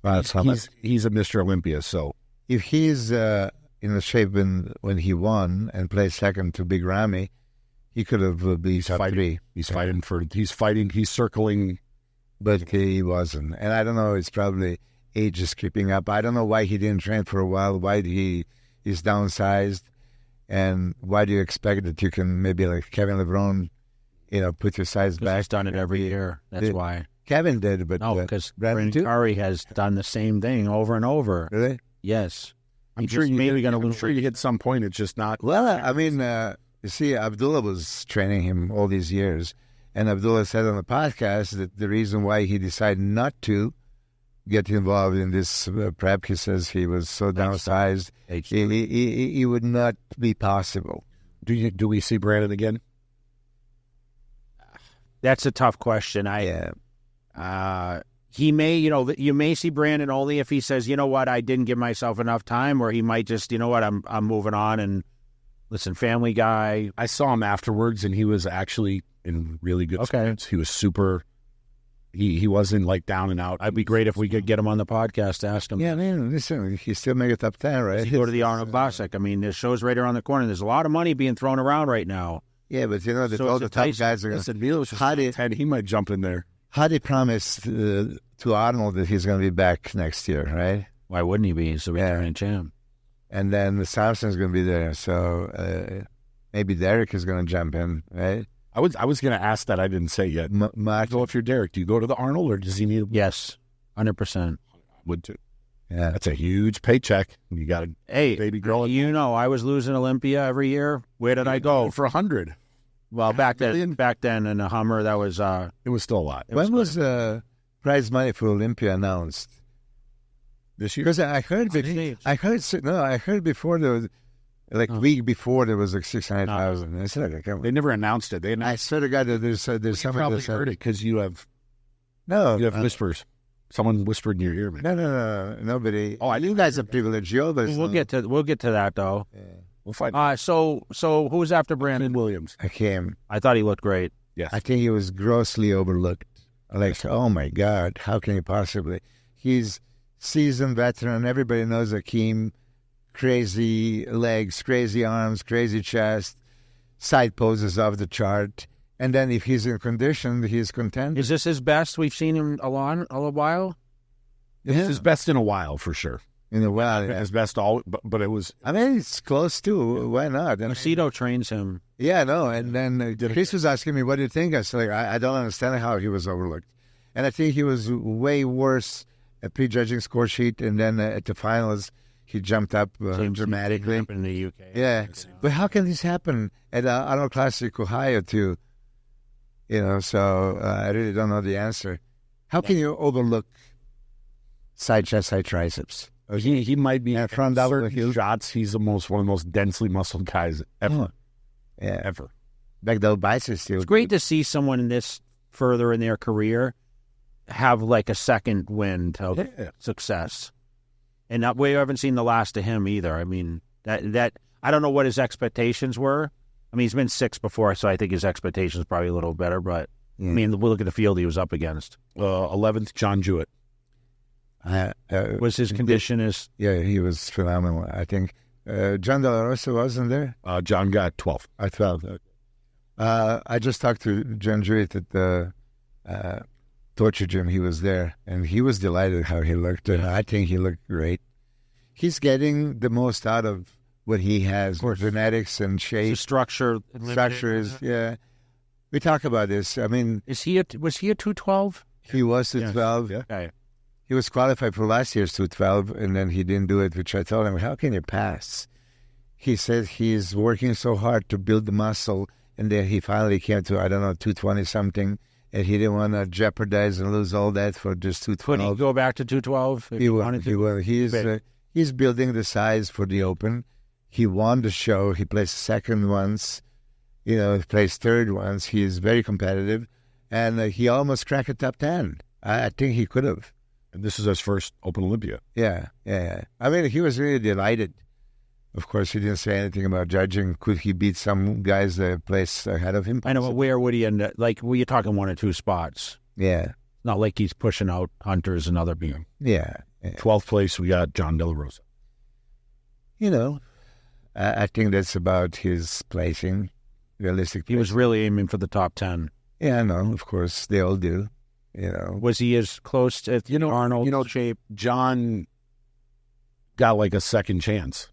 Well, he's a Mr. Olympia, so if he's in the shape when he won and played second to Big Ramy, he could have been top three. He's circling. But he wasn't. And I don't know, it's probably age is creeping up. I don't know why he didn't train for a while, why he's downsized, and why do you expect that you can maybe like Kevin LeBron, put your size back? He's done it every year. That's why. Kevin did, but no, because Brandon Curry has done the same thing over and over. Really? Yes. I'm sure you hit some point. It's just not. Well, I mean, you see, Abdullah was training him all these years. And Abdullah said on the podcast that the reason why he decided not to get involved in this prep, he says he was so downsized, it would not be possible. Do we see Brandon again? That's a tough question. He may, you may see Brandon only if he says, you know what, I didn't give myself enough time, or he might just, you know what, I'm moving on and listen, family guy. I saw him afterwards, and he was actually in really good spirits. He was super. He wasn't like down and out. It'd be great if we could get him on the podcast to ask him. Yeah, man, listen, he still make a top 10, right? He go to the Arnold Classic. I mean, there's shows right around the corner. There's a lot of money being thrown around right now. Yeah, but all the top guys are going to. Milos Sarcev, he might jump in there. Hadi promised to Arnold that he's going to be back next year, right? Why wouldn't he be? He's the returning champ. And then the Samson's going to be there, so maybe Derek is going to jump in, right? I was going to ask that. I didn't say yet. So if you're Derek, do you go to the Arnold, or does he need? Yes, 100%. Would too. Yeah, that's a huge paycheck. You got a baby girl. I was losing Olympia every year. Where did I go for 100? Well, back then in a Hummer, that was it was still a lot. When was prize money for Olympia announced? This year? Because I heard before there was. Week before there was like 600,000. I said, they never announced it. I swear to God that there's something. Probably heard it because you have whispers. Someone whispered in your ear, man. No, nobody. Oh, you guys are privileged. We'll get to that though. Yeah. We'll find. So who was after Brandon Williams? I thought he looked great. Yes, I think he was grossly overlooked. Oh my God, how can he possibly? He's seasoned veteran. Everybody knows Akeem. Crazy legs, crazy arms, crazy chest, side poses off the chart. And then if he's in condition, he's content. Is this his best we've seen him a while? This is his best in a while, for sure. In a while, yeah. His best but it was... I mean, it's close to. Why not? Macedo trains him. Yeah, no. And then Chris was asking me, what do you think? I said, I don't understand how he was overlooked. And I think he was way worse at pre-judging score sheet. And then at the finals... He jumped up dramatically. In the UK. Yeah. But how can this happen at Arnold Classic, Ohio, too? So I really don't know the answer. How can you overlook side chest, side triceps? He might be front certain shots. He's one of the most densely muscled guys ever. Yeah. Ever. Back the biceps too. It's great to see someone this further in their career have like a second wind of success. And we haven't seen the last of him either. I mean, that I don't know what his expectations were. I mean, he's been 6 before, so I think his expectations probably a little better. But I mean, we'll look at the field he was up against. 11th, John Jewett. Was his condition as? Yeah, he was phenomenal. I think John De La Rosa wasn't there. John got 12th. 12th. I just talked to John Jewett at the torture gym. He was there, and he was delighted how he looked. I think he looked great. He's getting the most out of what he has, genetics and shape. The structure is, yeah. We talk about this. I mean, was he a 212? He was 212. Yeah. Okay. He was qualified for last year's 212, and then he didn't do it, which I told him, how can you pass? he said he's working so hard to build the muscle, and then he finally came to, I don't know, 220 something, and he didn't want to jeopardize and lose all that for just Could 212. he go back to 212? He will. He's building the size for the Open. He won the show. He placed second once. He placed third once. He is very competitive, and he almost cracked a top 10. I think he could have. And this is his first Open Olympia. Yeah. I mean, he was really delighted. Of course, he didn't say anything about judging. Could he beat some guys that placed ahead of him? I know, but where would he end up? Like, you're talking 1 or 2 spots. Yeah. Not like he's pushing out Hunters and other people. Yeah. 12th place, we got John De La Rosa. I think that's about his placing, realistic. He was really aiming for the top 10. Yeah, I know. Of course, they all do. Was he as close to Arnold shape? John got like a second chance.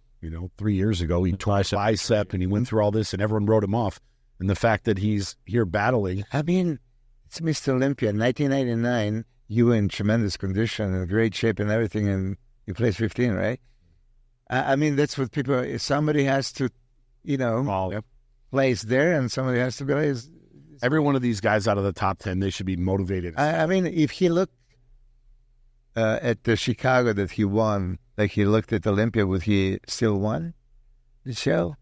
3 years ago, he tore his bicep and he went through all this and everyone wrote him off. And the fact that he's here battling. I mean, it's Mr. Olympia. 1999, you were in tremendous condition and great shape and everything, and you placed 15, right? I mean, that's what people, somebody has to, place there, and somebody has to place. Every one of these guys out of the top 10, they should be motivated. I mean, if he looked at the Chicago that he won, like he looked at Olympia, would he still won the show?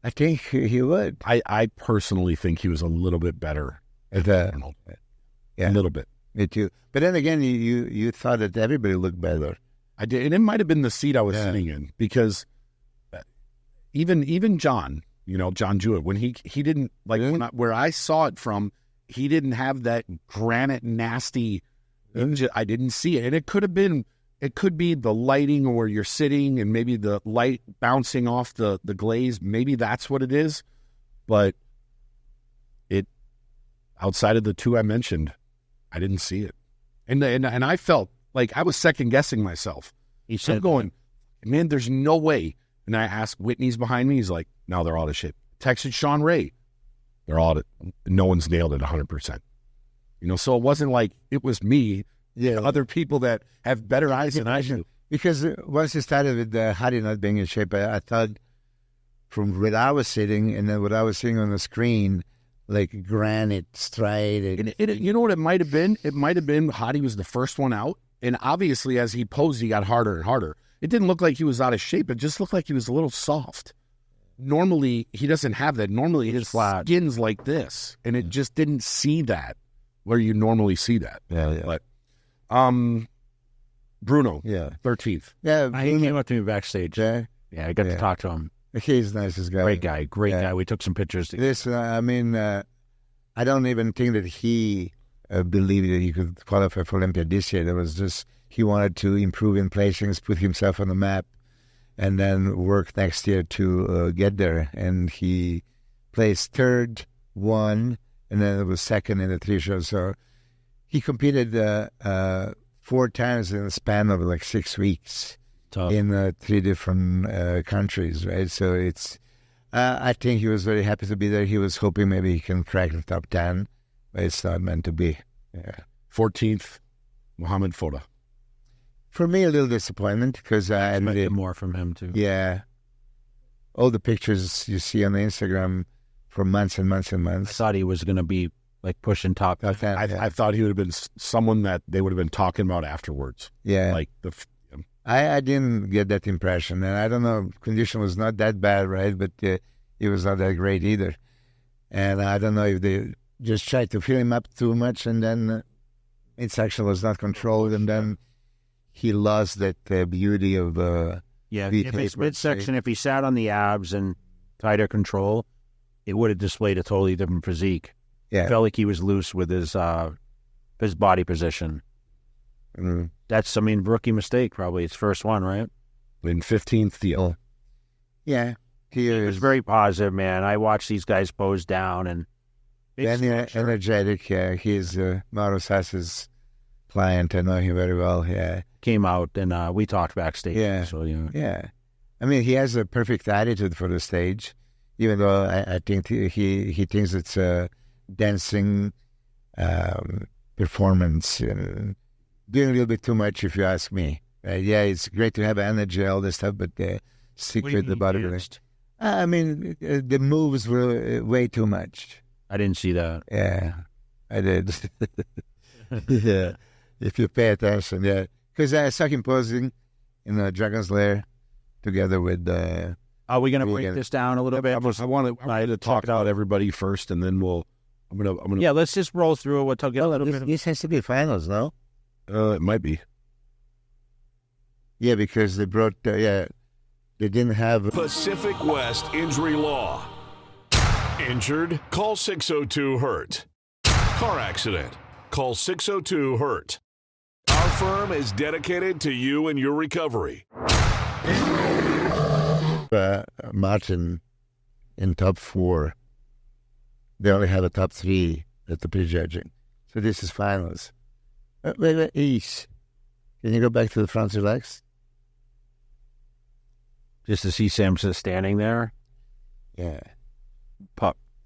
I think he would. I personally think he was a little bit better at Arnold. Yeah, a little bit. Me too. But then again, you thought that everybody looked better. I did, and it might have been the seat I was sitting in, because even John, John Jewett, when he didn't where I saw it from, he didn't have that granite nasty. I didn't see it, and it could be the lighting or where you're sitting, and maybe the light bouncing off the glaze. Maybe that's what it is, but it outside of the 2 I mentioned, I didn't see it, and I felt like I was second guessing myself. He said, I'm going, man, there's no way. And I asked Whitney's behind me. He's like, no, they're all out of shape. Texted Sean Ray. They're all no one's nailed it 100%. So it wasn't like it was me. Yeah, other people that have better eyes than I do. Because once you started with Hadi not being in shape, I thought from where I was sitting and then what I was seeing on the screen, like granite, straight. And you know what it might have been? It might have been Hadi was the first one out. And obviously, as he posed, he got harder and harder. It didn't look like he was out of shape. It just looked like he was a little soft. Normally, he doesn't have that. Normally, his skin's like this. And it just didn't see that where you normally see that. Yeah. But, Bruno, 13th. Yeah, he came up to me backstage. Yeah, I got to talk to him. He's the nicest guy. Great guy. We took some pictures. I mean, I don't even think that he believed that he could qualify for Olympia this year. There was just, he wanted to improve in placings, put himself on the map, and then work next year to get there. And he placed third, won, and then it was second in the 3 shows. So he competed 4 times in the span of like 6 weeks. Tough. In 3 different countries, right? So it's, I think he was very happy to be there. He was hoping maybe he can crack the top 10, but it's not meant to be. Yeah. 14th, Mohamed Foda. For me, a little disappointment because I expected more from him too. Yeah. All the pictures you see on the Instagram for months and months and months. I thought he was going to be like pushing top. I thought he would have been someone that they would have been talking about afterwards. Yeah. Like I didn't get that impression, and I don't know, condition was not that bad, right? But it was not that great either. And I don't know if they just tried to fill him up too much, and then midsection was not controlled, and then he lost that beauty of if his midsection, if he sat on the abs and tighter control, it would have displayed a totally different physique. Yeah, I felt like he was loose with his body position. Mm. That's, rookie mistake probably. It's first one, right? In 15th deal. Yeah. He was very positive, man. I watched these guys pose down and energetic. Yeah, he's Milos Sarcev's client. I know him very well. Yeah, came out and we talked backstage. Yeah, so yeah. I mean, he has a perfect attitude for the stage, even though I think he thinks it's a dancing performance and doing a little bit too much, if you ask me. Yeah, it's great to have energy, all this stuff, but stick with the body. I mean, the moves were way too much. I didn't see that. Yeah, I did. Yeah, if you pay attention, yeah. Because I saw him posing in the Dragon's Lair together with... Are we going to break this down a little bit? I want to talk about everybody first, and then I'm gonna. Yeah, let's just roll through it. We'll talk a little bit. This has to be finals, no? It might be. Yeah, because they brought... they didn't have... Pacific West Injury Law. Injured? Call 602-HURT. Car accident? Call 602-HURT. Our firm is dedicated to you and your recovery. Martin in top 4. They only have a top 3 at the prejudging. So this is finals. Wait, East. Can you go back to the front relax? Just to see Samson standing there. Yeah.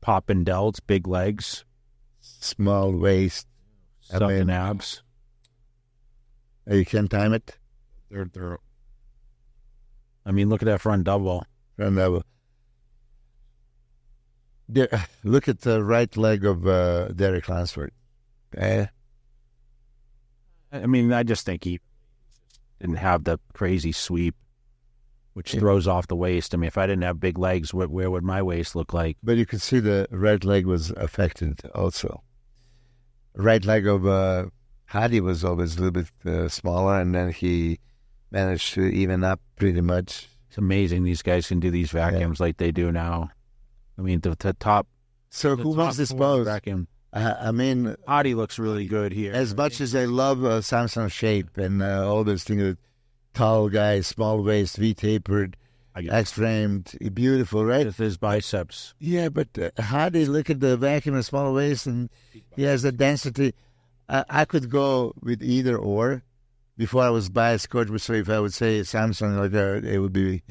Popping delts, big legs. Small waist. Sucking abs. You can time it? They're. I mean, look at that front double. Front double. Look at the right leg of Derek Lunsford. I mean, I just think he didn't have the crazy sweep, which throws off the waist. I mean, if I didn't have big legs, where would my waist look like? But you could see the right leg was affected also. Right leg of Hadi was always a little bit smaller, and then he managed to even up pretty much. It's amazing these guys can do these vacuums like they do now. I mean, the top. So who wants this pose? Vacuum. I mean, Hadi looks really good here. As much as I love Samson's shape and all those things, tall guy, small waist, V-tapered, X-framed, beautiful, right? With his biceps. Yeah, but Hadi, look at the vacuum and small waist, and he has the density. I could go with either or. Before I was biased, Coach would say, if I would say Samson, like it would be,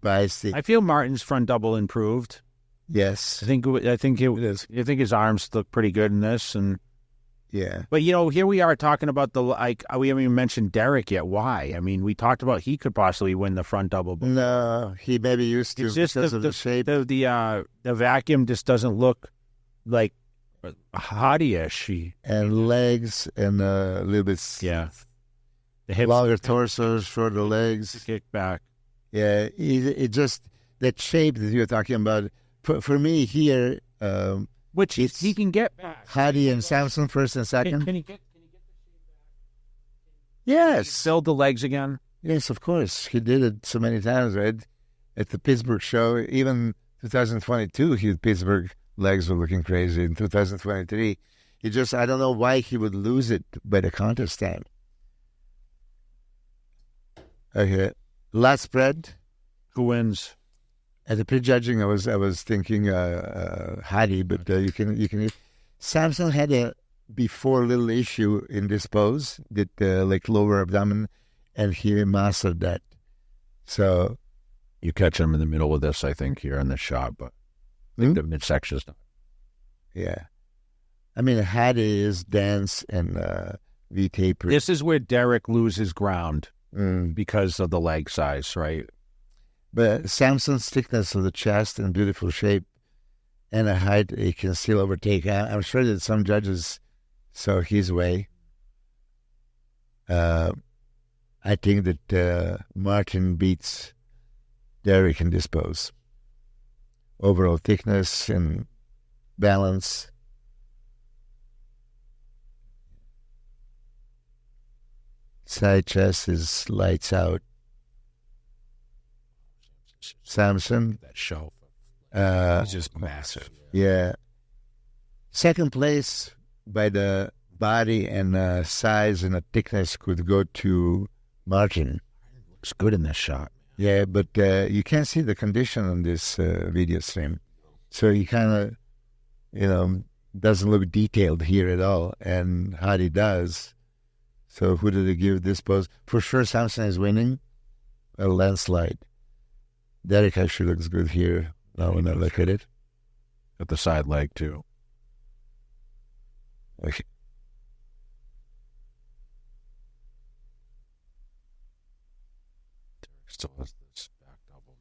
biased. I feel Martin's front double improved. Yes, I think it is. I think his arms look pretty good in this, and yeah. But here we are talking about we haven't even mentioned Derek yet. Why? I mean, we talked about he could possibly win the front double. No, he maybe used to just because of the shape. The vacuum just doesn't look like Hadi-ish. And legs and a little bit the hips, longer torso, shorter legs, kick back. Yeah, it just that shape that you're talking about. For me here, which he can get back. Hadi and Samson first and second. Can he get the shape back? Yes, build the legs again. Yes, of course. He did it so many times, right? At the Pittsburgh show, even 2022, his Pittsburgh legs were looking crazy. In 2023, I don't know why he would lose it by the contest time. Okay, last spread. Who wins? At the prejudging, I was thinking Hadi, but you can. Samson had a before little issue in this pose, that like lower abdomen, and he mastered that. So you catch him in the middle of this, I think, here in the shot, but the midsection is not. Yeah, I mean, Hadi is dense and V-taper. This is where Derek loses ground because of the leg size, right? But Samson's thickness of the chest and beautiful shape and a height, he can still overtake. I'm sure that some judges saw his way. I think that Martin beats Derek in this pose. Overall thickness and balance. Side chest is lights out. Samson. That shelf. He's just massive. Yeah. Second place by the body and size and the thickness could go to Martin. Looks good in this shot. Yeah, but you can't see the condition on this video stream. So he kind of, doesn't look detailed here at all. And Hadi does. So who did he give this pose? For sure, Samson is winning. A landslide. Derek actually looks good here. Now when I look at it. At the side leg, too. Okay. Derek still has this back double, man.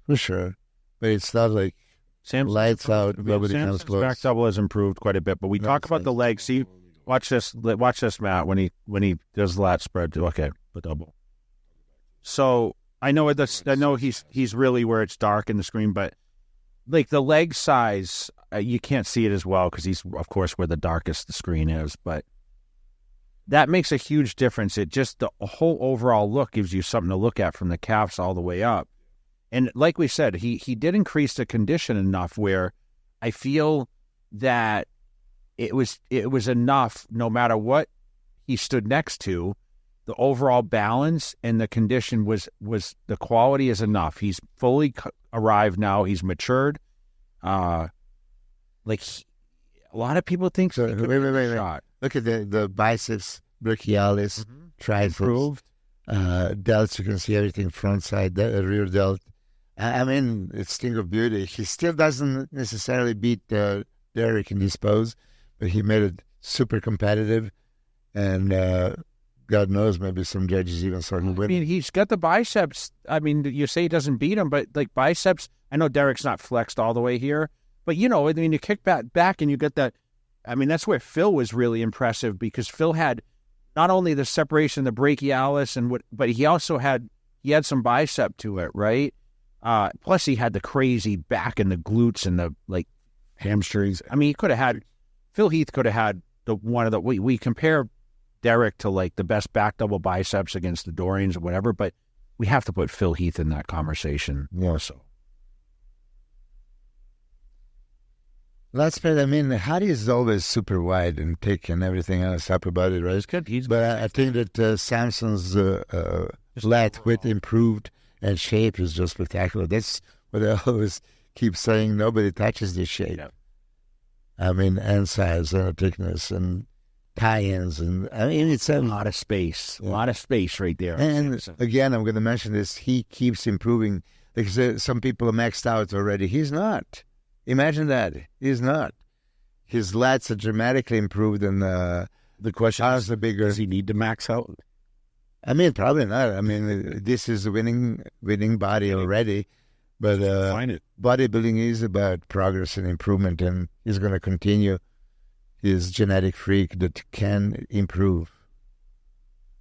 for sure. But it's not like Samson's lights out. Nobody comes Samson's close. back double has improved quite a bit, but we talk about the legs. See, watch this, Matt, when he does lat spread. Okay, the double. So I know he's really where it's dark in the screen, but like the leg size, you can't see it as well because he's of course where the darkest the screen is, but that makes a huge difference. It just the whole overall look gives you something to look at from the calves all the way up. And like we said, he did increase the condition enough where I feel that it was enough no matter what he stood next to. The overall balance and the condition was the quality is enough. He's fully arrived now. He's matured. A lot of people think So, he could wait. be shot. Look at the biceps, brachialis, triceps, Improved. delts. You can see everything front side, rear delt. I mean, it's thing of beauty. He still doesn't necessarily beat Derek in this pose, but he made it super competitive, and God knows, maybe some judges even starting to win. I mean, he's got the biceps. I mean, you say he doesn't beat him, but like biceps, I know Derek's not flexed all the way here, but you kick back and you get that. I mean, that's where Phil was really impressive because Phil had not only the separation, the brachialis, but he also had some bicep to it, right? Plus, he had the crazy back and the glutes and the like hamstrings. I mean, Phil Heath could have had we compare Derek to like the best back double biceps against the Dorians or whatever, but we have to put Phil Heath in that conversation more so. That's fair. I mean, Hadi is always super wide and thick and everything else up about it, right? He's good. But I think that Samson's lat width improved and shape is just spectacular. That's what I always keep saying. Nobody touches this shape. Yeah. I mean, and size and thickness and tie-ins, and I mean, it's A lot of space. Yeah. A lot of space right there. And again, I'm going to mention this. He keeps improving. Like some people are maxed out already. He's not. Imagine that. He's not. His lats are dramatically improved, and The question arms are bigger. does he need to max out? I mean, probably not. I mean, this is a winning body already. But Find it. bodybuilding is about progress and improvement, and he's going to continue his genetic freak that can improve.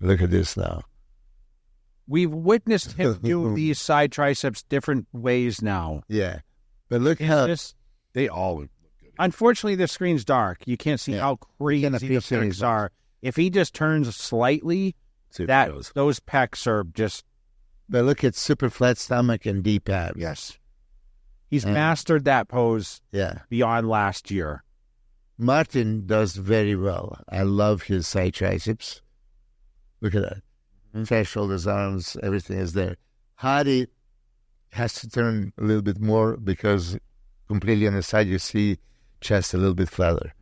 Look at this now. We've witnessed him do these side triceps different ways now. Yeah. But look It's how... just- They all look good. unfortunately, the screen's dark. You can't see how crazy Can't the appreciate pecs it. are. If he just turns slightly, See if it goes. those pecs are just But look at super flat stomach and deep abs. yes. He's And- mastered that pose Yeah. beyond last year. Martin does very well. I love his side triceps. Look at that. Chest, shoulders, arms, everything is there. Hadi has to turn a little bit more because completely on the side you see chest a little bit flatter.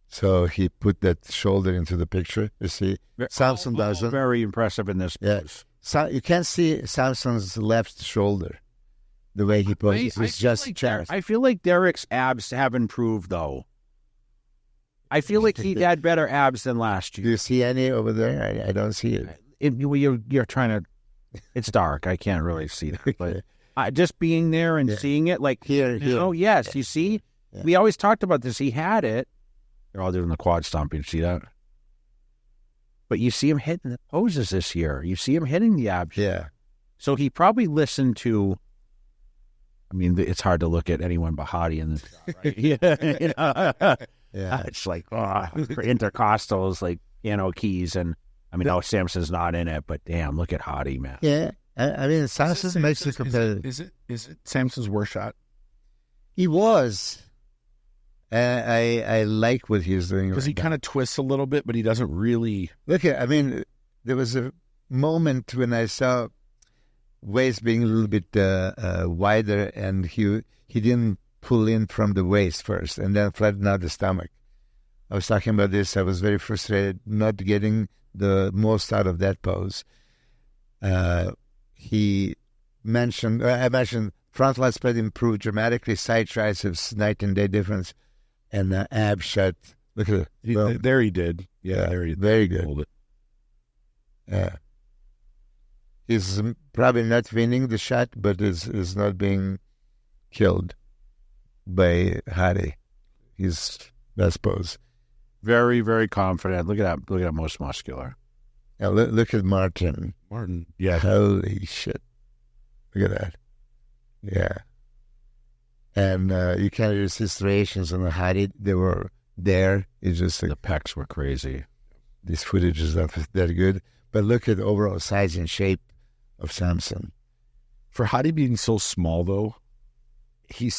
So he put that shoulder into the picture. You see, Samson doesn't. Very impressive in this Yeah. pose. So you can't see Samson's left shoulder. The way he poses, it's just chest. I feel like Derek's abs have improved, though. I feel like he had better abs than last Do year. you see any over there? I don't see it. You're trying to. It's dark. I can't really see that, but just being there and seeing it, like Here. oh yes, you see, Yeah. we always talked about this. He had it. They're all doing the quad stomping. See that? But you see him hitting the poses this year. You see him hitting the abs. Yeah. So he probably listened to. I mean, it's hard to look at anyone but Hadi in this. Shot, right? Yeah. Yeah. It's like intercostals, like keys, and I mean, no, Samson's not in it, but damn, look at Hadi, man. Yeah. I mean, Samson makes it competitive. Is it Samson's worst shot? He was. I like what he's doing. Because he kind of twists a little bit, but he doesn't really. Look at, I mean, there was a moment when I saw waist being a little bit wider, and he didn't pull in from the waist first and then flatten out the stomach. I was talking about this. I was very frustrated not getting the most out of that pose. I mentioned front lat spread improved dramatically, side triceps, night and day difference, and ab shut. Look at it. There he did. Yeah, there he very good. Hold it. Yeah. He's probably not winning the shot, but is not being killed by Hadi. His best pose. Very, very confident. Look at that. Look at that most muscular. Now look at Martin. Yeah. Holy shit. Look at that. Yeah. And you can't use his striations on the Hadi. They were there. It's just The pecs were crazy. this footage is not that good. But look at the overall size and shape of Samson. For Hadi being so small, though, he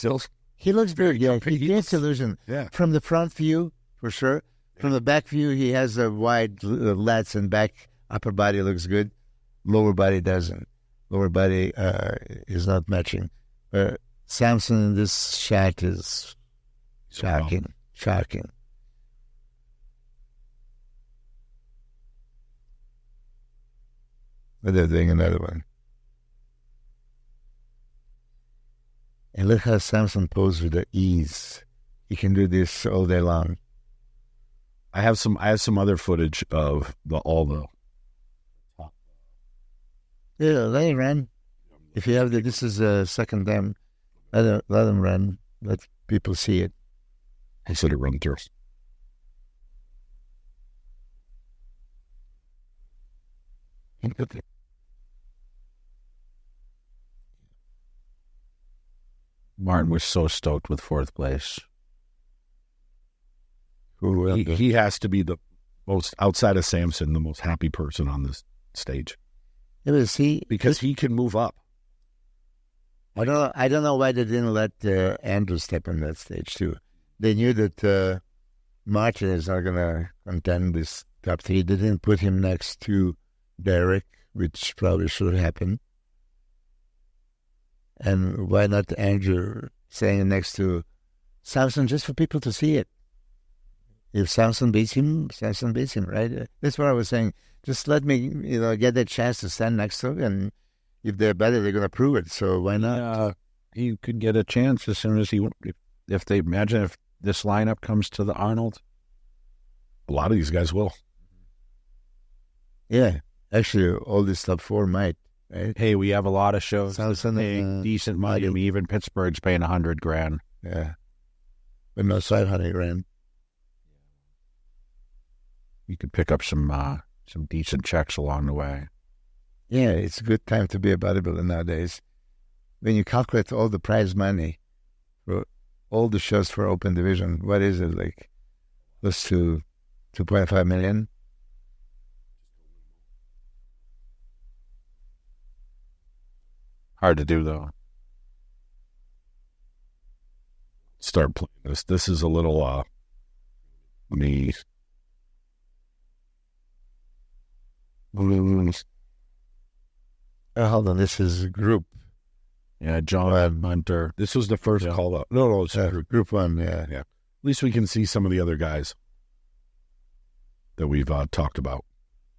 looks very young. He gets illusion. Yeah. From the front view, for sure. From the back view, he has a wide lats and back. Upper body looks good. Lower body doesn't. Lower body is not matching. Samson in this shot is shocking. Shocking. But they're doing another one. And look how Samson poses with the ease. He can do this all day long. I have some other footage of all the. Yeah, let him run. If you have this is a second time, let him run. Let people see it. I said it run through. Martin was so stoked with fourth place. He has to be the most, outside of Samson, the most happy person on this stage. Yeah, but see, Because he can move up. I don't know why they didn't let Andrew step on that stage too. They knew that Martin is not going to contend this top three. They didn't put him next to Derek, which probably should have happened. And why not Andrew staying next to Samson just for people to see it? If Samson beats him, Samson beats him, right? That's what I was saying. Just let me, get that chance to stand next to him, and if they're better, they're going to prove it. So why not? He could get a chance as soon as if they imagine if this lineup comes to the Arnold. A lot of these guys will. Yeah, actually, all this top four might. Right? Hey, we have a lot of shows Samson paying decent money. I mean, even Pittsburgh's paying $100,000. Yeah, but no $500,000. You could pick up some decent checks along the way. Yeah, it's a good time to be a bodybuilder nowadays. When you calculate all the prize money for all the shows for open division, what is it, like close to 2.5 million? Hard to do, though. Start playing this. This is a little me. Hold on, this is group. Yeah, John Hunter. This was the first call up. No, it's group one, yeah. At least we can see some of the other guys that we've talked about.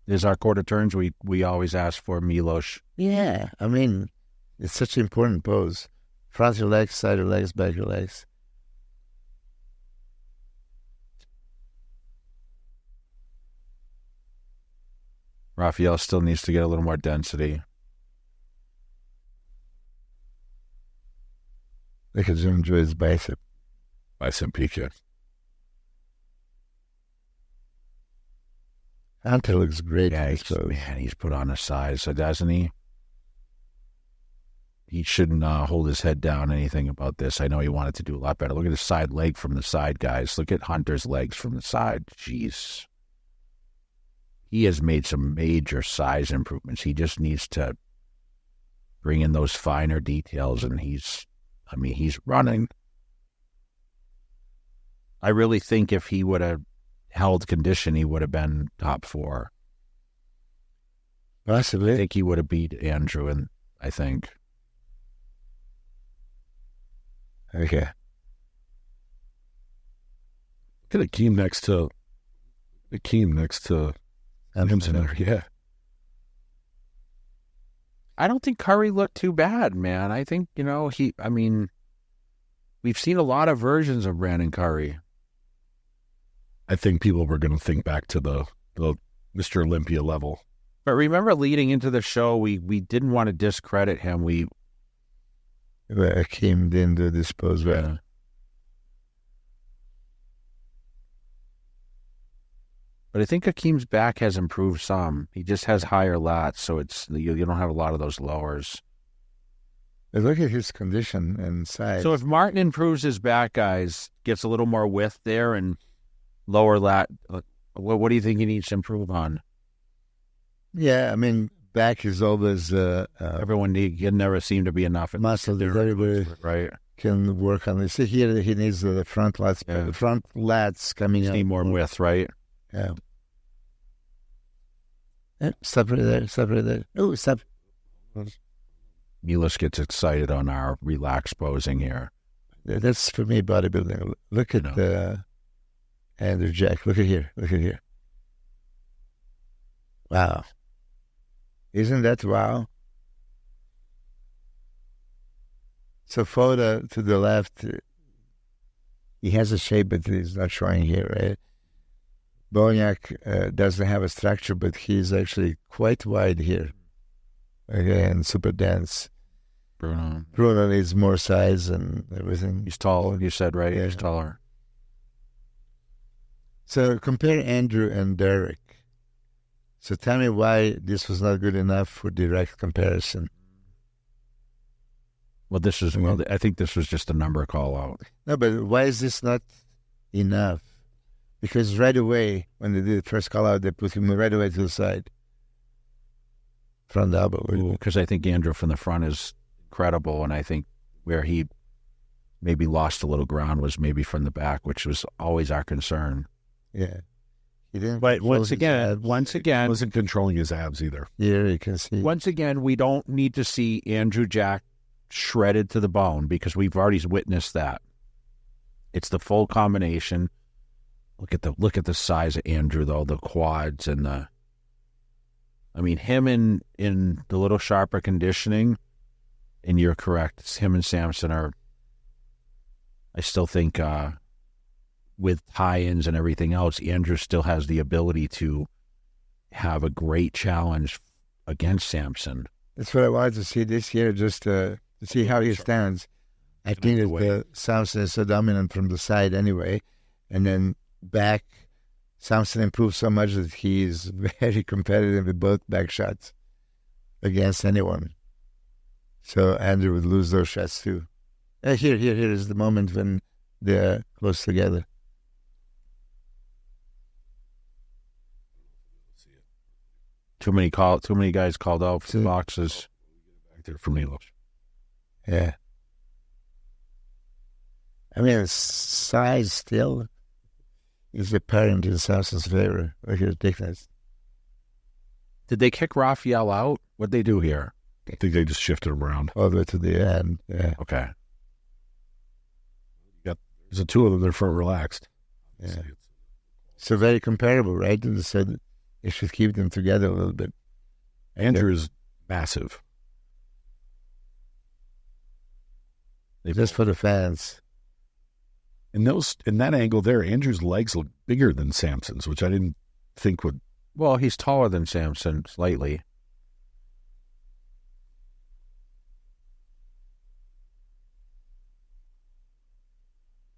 There's our quarter turns. We always ask for Milos. Yeah, I mean, it's such an important pose. Front your legs, side your legs, back your legs. Raphael still needs to get a little more density. Look at Jim Joy's bicep. Bicep peak, yeah. Hunter looks great. Yeah, he's put on a size, so doesn't he? He shouldn't hold his head down anything about this. I know he wanted to do a lot better. Look at his side leg from the side, guys. Look at Hunter's legs from the side. Jeez. He has made some major size improvements. He just needs to bring in those finer details, and he's running. I really think if he would have held condition, he would have been top 4. Possibly. I think he would have beat Andrew, and I think. Okay. Look at Akeem next to Samson. Yeah. I don't think Curry looked too bad, man. I think, we've seen a lot of versions of Brandon Curry. I think people were going to think back to the Mr. Olympia level But remember, leading into the show, we didn't want to discredit him. Hakeem didn't do this pose well. Yeah. But I think Hakeem's back has improved some. He just has higher lats, so you don't have a lot of those lowers. But look at his condition and size. So if Martin improves his back, guys, gets a little more width there and lower lat, what do you think he needs to improve on? Yeah, I mean, back is always Everyone can never seem to be enough. muscle that everybody Right. can work on. You see here, he needs the front lats. Yeah. The front lats coming out. Need more width, right? Yeah. Stop right there. Stop right there. Oh, stop. Milos gets excited on our relaxed posing here. That's for me bodybuilding. Look at Andrew Jack. Look at here. Look at here. Wow. Isn't that wow? So Foda to the left, he has a shape, but he's not showing here, right? Boniak doesn't have a structure, but he's actually quite wide here. Again, super dense. Bruno needs more size and everything. He's tall, you said, right? Yeah. He's taller. So compare Andrew and Derek. So tell me why this was not good enough for direct comparison. Well, I think this was just a number call out. No, but why is this not enough? Because right away, when they did the first call out, they put him right away to the side. Front double. Because I think Andrew from the front is incredible, and I think where he maybe lost a little ground was maybe from the back, which was always our concern. Yeah. He didn't. But once He again, wasn't controlling his abs either. Here you can see. once again, we don't need to see Andrew Jack shredded to the bone because we've already witnessed that. It's the full combination. Look at the size of Andrew, though, the quads and him in the little sharper conditioning, and you're correct. It's him and Samson are, I still think, with tie-ins and everything else, Andrew still has the ability to have a great challenge against Samson. That's what I wanted to see this year, just to see how he stands. I think that Samson is so dominant from the side anyway, and then back, Samson improved so much that he is very competitive with both back shots against anyone. So Andrew would lose those shots too. Here is the moment when they're close together. Too many guys called out for boxes. Back there for Milos. Yeah. I mean, size still is apparent in Samson's favor. Look at the thickness. Did they kick Raphael out? What'd they do here? I think they just shifted him around. All the way to the end. Yeah. Okay. There's the two of them, they're front relaxed. Yeah. So very comparable, right? And so they should keep them together a little bit. Andrew is massive. Just for the fans. In that angle there, Andrew's legs look bigger than Samson's, which I didn't think would. Well, he's taller than Samson slightly.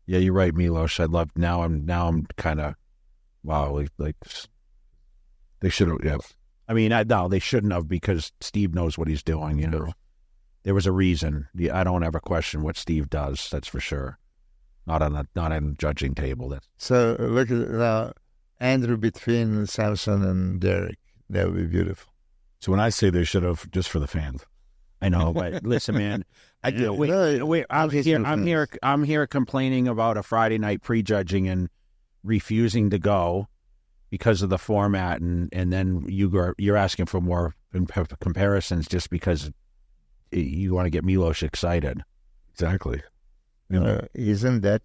Yeah, you're right, Milos. Now I'm kind of wow. Like They should have. Yeah. I mean, no, they shouldn't have because Steve knows what he's doing. You know, there was a reason. I don't ever question what Steve does. That's for sure. Not on a judging table. So look at now, Andrew between Samson and Derek. That would be beautiful. So when I say they should have, just for the fans. I know, but listen, man. I'm here complaining about a Friday night prejudging and refusing to go because of the format, and then you're asking for more comparisons just because you want to get Milos excited. Exactly. Isn't that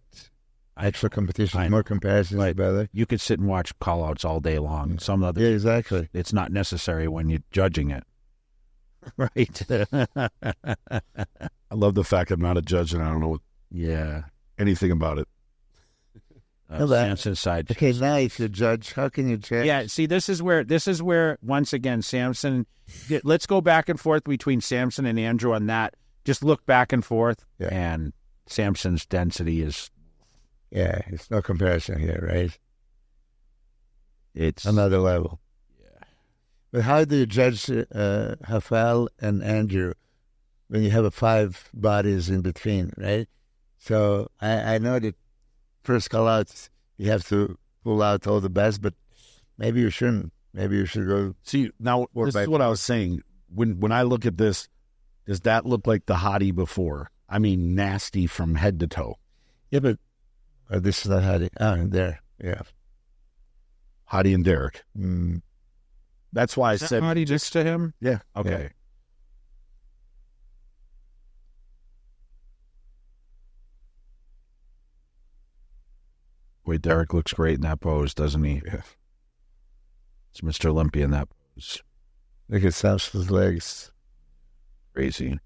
extra competition, more comparisons, right. Brother? You could sit and watch call-outs all day long. Some other exactly. It's not necessary when you're judging it. Right. I love the fact I'm not a judge and I don't know anything about it. Samson's side. Okay, now if you judge, how can you judge? Yeah, see, this is where once again Samson. Let's go back and forth between Samson and Andrew on that. Just look back and forth, and Samson's density is. Yeah, it's no comparison here, right? It's another level. Yeah. But how do you judge Rafael and Andrew when you have 5 bodies in between, right? So I know that first call out, you have to pull out all the best, but maybe you shouldn't. Maybe you should go. See, now this is what I was saying. When I look at this, does that look like the Hadi before? I mean, nasty from head to toe. Yeah, but this is not Hadi. There. Yeah. Hadi and Derek. Mm. That's why I said Hadi just to him. Yeah. Okay. Yeah. Wait, Derek looks great in that pose, doesn't he? Yeah. It's Mr. Olympia in that pose. Look at Samson's legs. Crazy.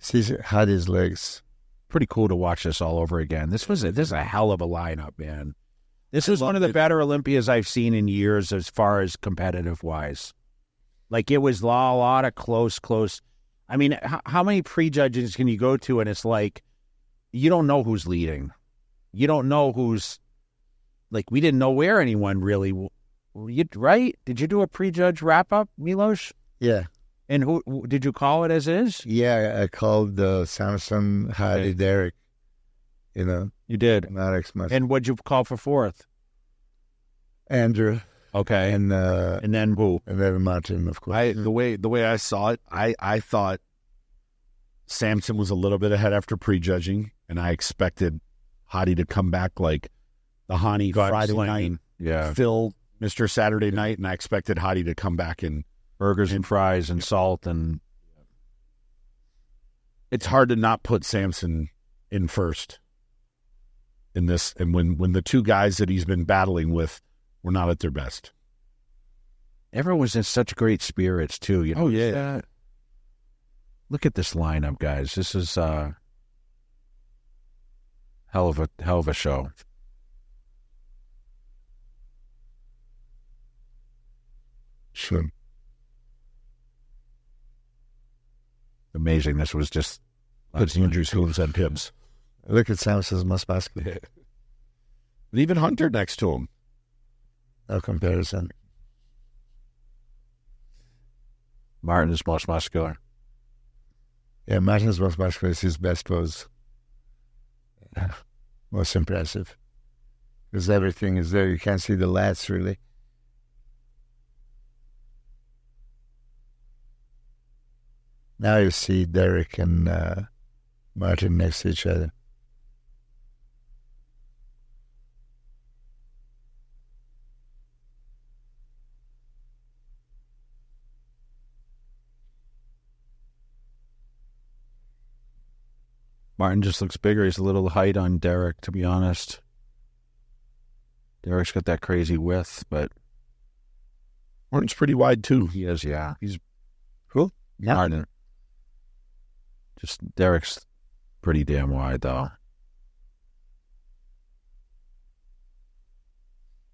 See Hadi's legs. Pretty cool to watch this all over again. This is a hell of a lineup, man. This is one of the better Olympias I've seen in years as far as competitive wise. Like it was a lot of close. I mean, how many prejudges can you go to? And it's like, you don't know who's leading. You don't know who's, like, we didn't know where anyone really, right? Did you do a prejudge wrap-up, Milos? Yeah. And who did you call it as is? Yeah, I called Samson, Hadi, Derek. You know. You did. Not much. And what'd you call for fourth? Andrew. Okay. And then who? And then Martin, of course. The way I saw it, I thought Samson was a little bit ahead after prejudging, and I expected Hadi to come back like the Hani Friday night. Yeah. Phil, Mr. Saturday night, and I expected Hadi to come back and burgers and fries and salt, and it's hard to not put Samson in first in this. And when the two guys that he's been battling with were not at their best. Everyone was in such great spirits too. You know? Oh yeah. Look at this lineup, guys. This is hell of a show. Sure. Amazing. This was just Puts Andrew's hooves and hips. Look at Samson's muscle. But even Hunter next to him. No comparison. Martin's most muscular. Yeah, Martin's most muscular is his best pose. Most impressive. Because everything is there. You can't see the lats, really. Now you see Derek and Martin next to each other. Martin just looks bigger. He's a little height on Derek, to be honest. Derek's got that crazy width, but Martin's pretty wide too. he is, yeah. He's Cool. Yeah. Martin. Just Derek's pretty damn wide, though.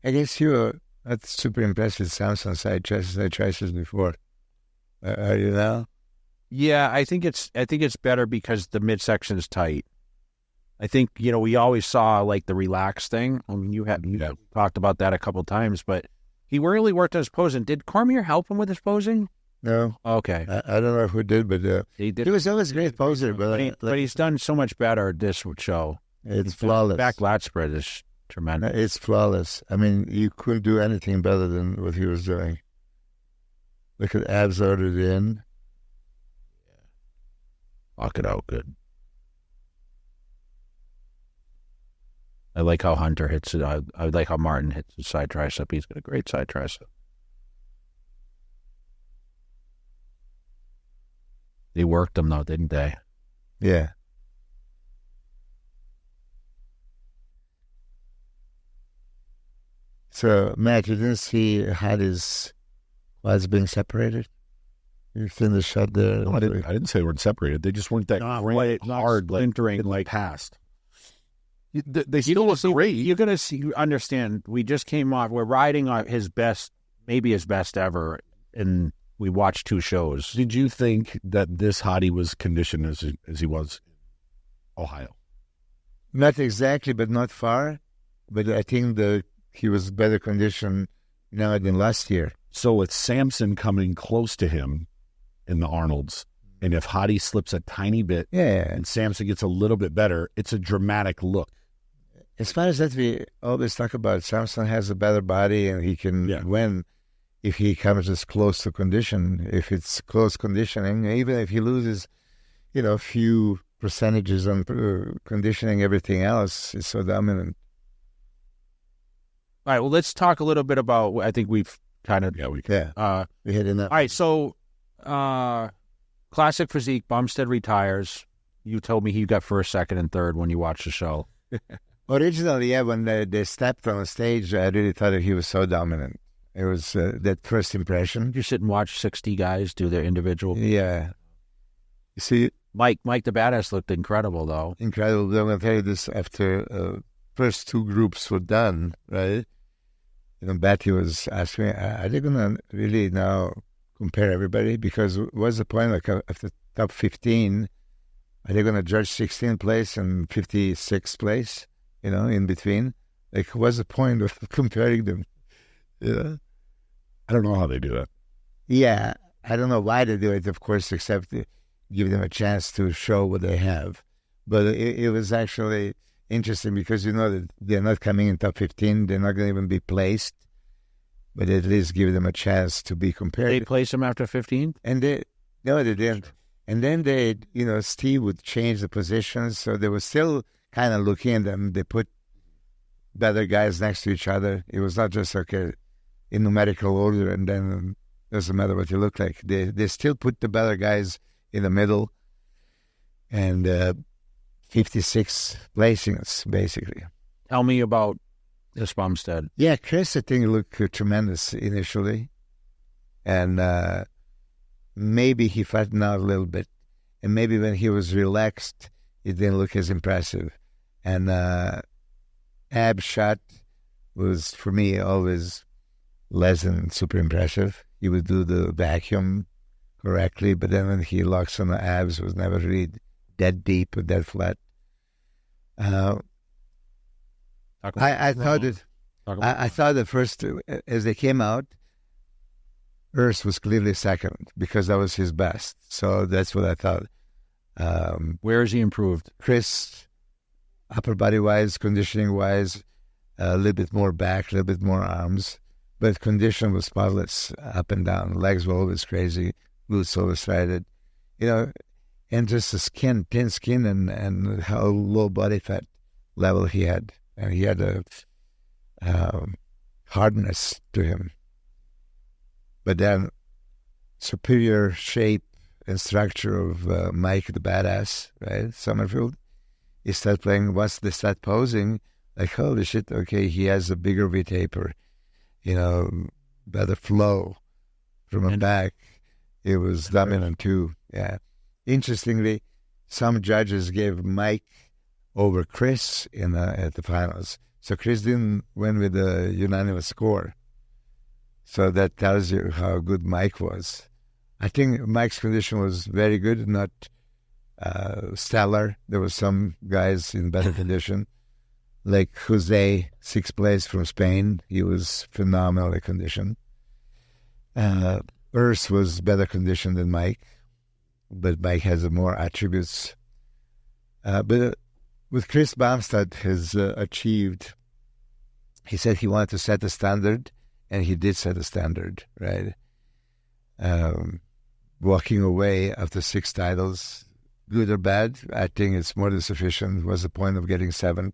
I guess that's super impressive. Samson side choices before. Are you now? Yeah, I think it's better because the midsection is tight. I think, we always saw like the relaxed thing. I mean, you talked about that a couple times, but he really worked on his posing. Did Cormier help him with his posing? No. Okay. I don't know who did, but He did. he was always a great poser. But he's done so much better this show. It's flawless. Back lat spread is tremendous. It's flawless. I mean, you couldn't do anything better than what he was doing. Look at abs ordered in. Lock it out good. I like how Hunter hits it. I like how Martin hits his side tricep. He's got a great side tricep. They worked him, though, didn't they? Yeah. So, Matt, you didn't see Hadi's quads being separated? You finished shot there. No, I didn't say they weren't separated. They just weren't that great, hard, splintering like past. They you still look great. You're gonna see. Understand? We just came off. We're riding on his best, maybe his best ever, and we watched 2 shows. Did you think that this Hadi was conditioned as he was in Ohio? Not exactly, but not far. But I think he was better conditioned now than last year. So with Samson coming close to him in the Arnolds, and if Hadi slips a tiny bit, and Samson gets a little bit better, it's a dramatic look. As far as that, we always talk about Samson has a better body and he can win if he comes as close to condition. If it's close conditioning, even if he loses, a few percentages on conditioning, everything else is so dominant. All right, well, let's talk a little bit about, I think we've kind of... we hit enough. All right, so classic physique, Bumstead retires. You told me he got first, second, and third when you watched the show. Originally, when they stepped on the stage, I really thought that he was so dominant. It was that first impression. You sit and watch 60 guys do their individual... Yeah. You see... Mike the Badass looked incredible, though. Incredible. I'm going to tell you this after first 2 groups were done, right? Betty was asking me, are they going to really now compare everybody? Because what's the point, like, after top 15, are they going to judge 16th place and 56th place, in between? Like, what's the point of comparing them? I don't know how they do that. Yeah, I don't know why they do it, of course, except to give them a chance to show what they have. But it was actually interesting because that they're not coming in top 15. They're not going to even be placed. But at least give them a chance to be compared. They place them after 15? And they didn't. And then they, Steve would change the positions. So they were still kind of looking at them. They put better guys next to each other. It was not just in numerical order and then doesn't matter what you look like. They still put the better guys in the middle and 56 placings, basically. Tell me about this Bumstead. Yeah, Chris, I think, looked tremendous initially. And maybe he flattened out a little bit. And maybe when he was relaxed, it didn't look as impressive. And ab shot was, for me, always less than super impressive. He would do the vacuum correctly, but then when he locks on the abs, it was never really dead deep or dead flat. I thought that first, as they came out, Urs was clearly second because that was his best. So that's what I thought. Where is he improved? Chris, upper body wise, conditioning wise, a little bit more back, a little bit more arms, but condition was spotless up and down. Legs were always crazy, glutes overstrided, and just the skin, thin skin, and how low body fat level he had. And he had a hardness to him. But then superior shape and structure of Mike the Badass, right? Summerfield. He started playing, once they start posing, like, holy shit, okay, he has a bigger V-taper, better flow from a back. It was dominant too, yeah. Interestingly, some judges gave Mike over Chris at the finals. So Chris didn't win with a unanimous score. So that tells you how good Mike was. I think Mike's condition was very good, not stellar. There were some guys in better condition, like Jose, 6th place from Spain. He was phenomenally conditioned. Urs was better conditioned than Mike, but Mike has more attributes. But with Chris Bumstead has achieved, he said he wanted to set a standard, and he did set a standard, right? Walking away after 6 titles, good or bad, I think it's more than sufficient. What's the point of getting 7th?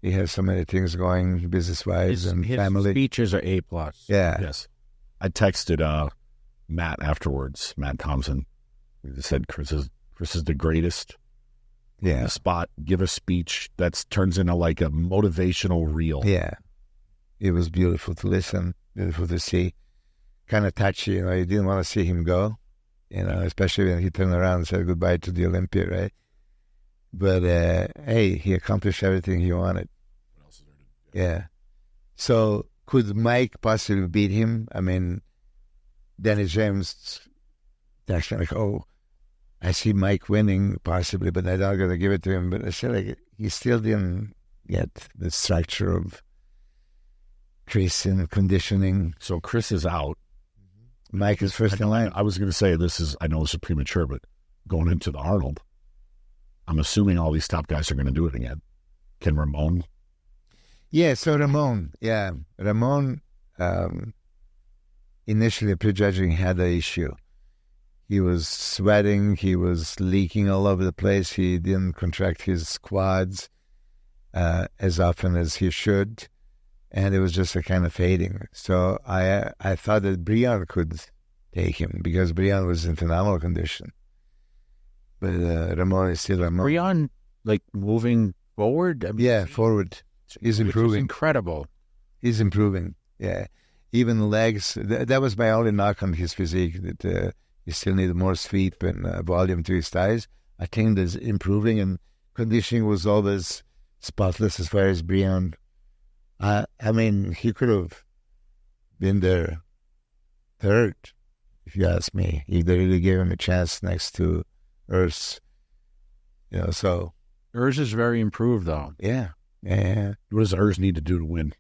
He has so many things going business-wise and family. His speeches are A+. Yeah. Yes. I texted Matt afterwards, Matt Thompson. He said Chris is the greatest. Yeah. The spot, give a speech that turns into like a motivational reel. Yeah. It was beautiful to listen, beautiful to see. Kind of touchy, you didn't want to see him go. especially when he turned around and said goodbye to the Olympia, right? But, hey, he accomplished everything he wanted. What else is there to do? Yeah. So could Mike possibly beat him? I mean, Dennis James actually like, oh, I see Mike winning possibly, but I'm not going to give it to him. But I feel like he still didn't get the structure of Chris and conditioning. So Chris is out. Mike is first in line. I was going to say I know this is premature, but going into the Arnold, I'm assuming all these top guys are going to do it again. Can Ramon? Yeah, so Ramon, initially prejudging had the issue. He was sweating, he was leaking all over the place, he didn't contract his quads as often as he should, and it was just a kind of fading. So I thought that Brian could take him because Brian was in phenomenal condition. But Ramon is still Ramon. Brian, like, moving forward? I mean, Forward. He's improving. Incredible. He's improving, yeah. Even legs, that was my only knock on his physique, that he still needed more sweep and volume to his thighs. I think that's improving, and conditioning was always spotless as far as Brian. I mean, he could have been there third, if you ask me, if they really gave him a chance next to Urs. So. Urs is very improved, though. Yeah. What does Urs need to do to win?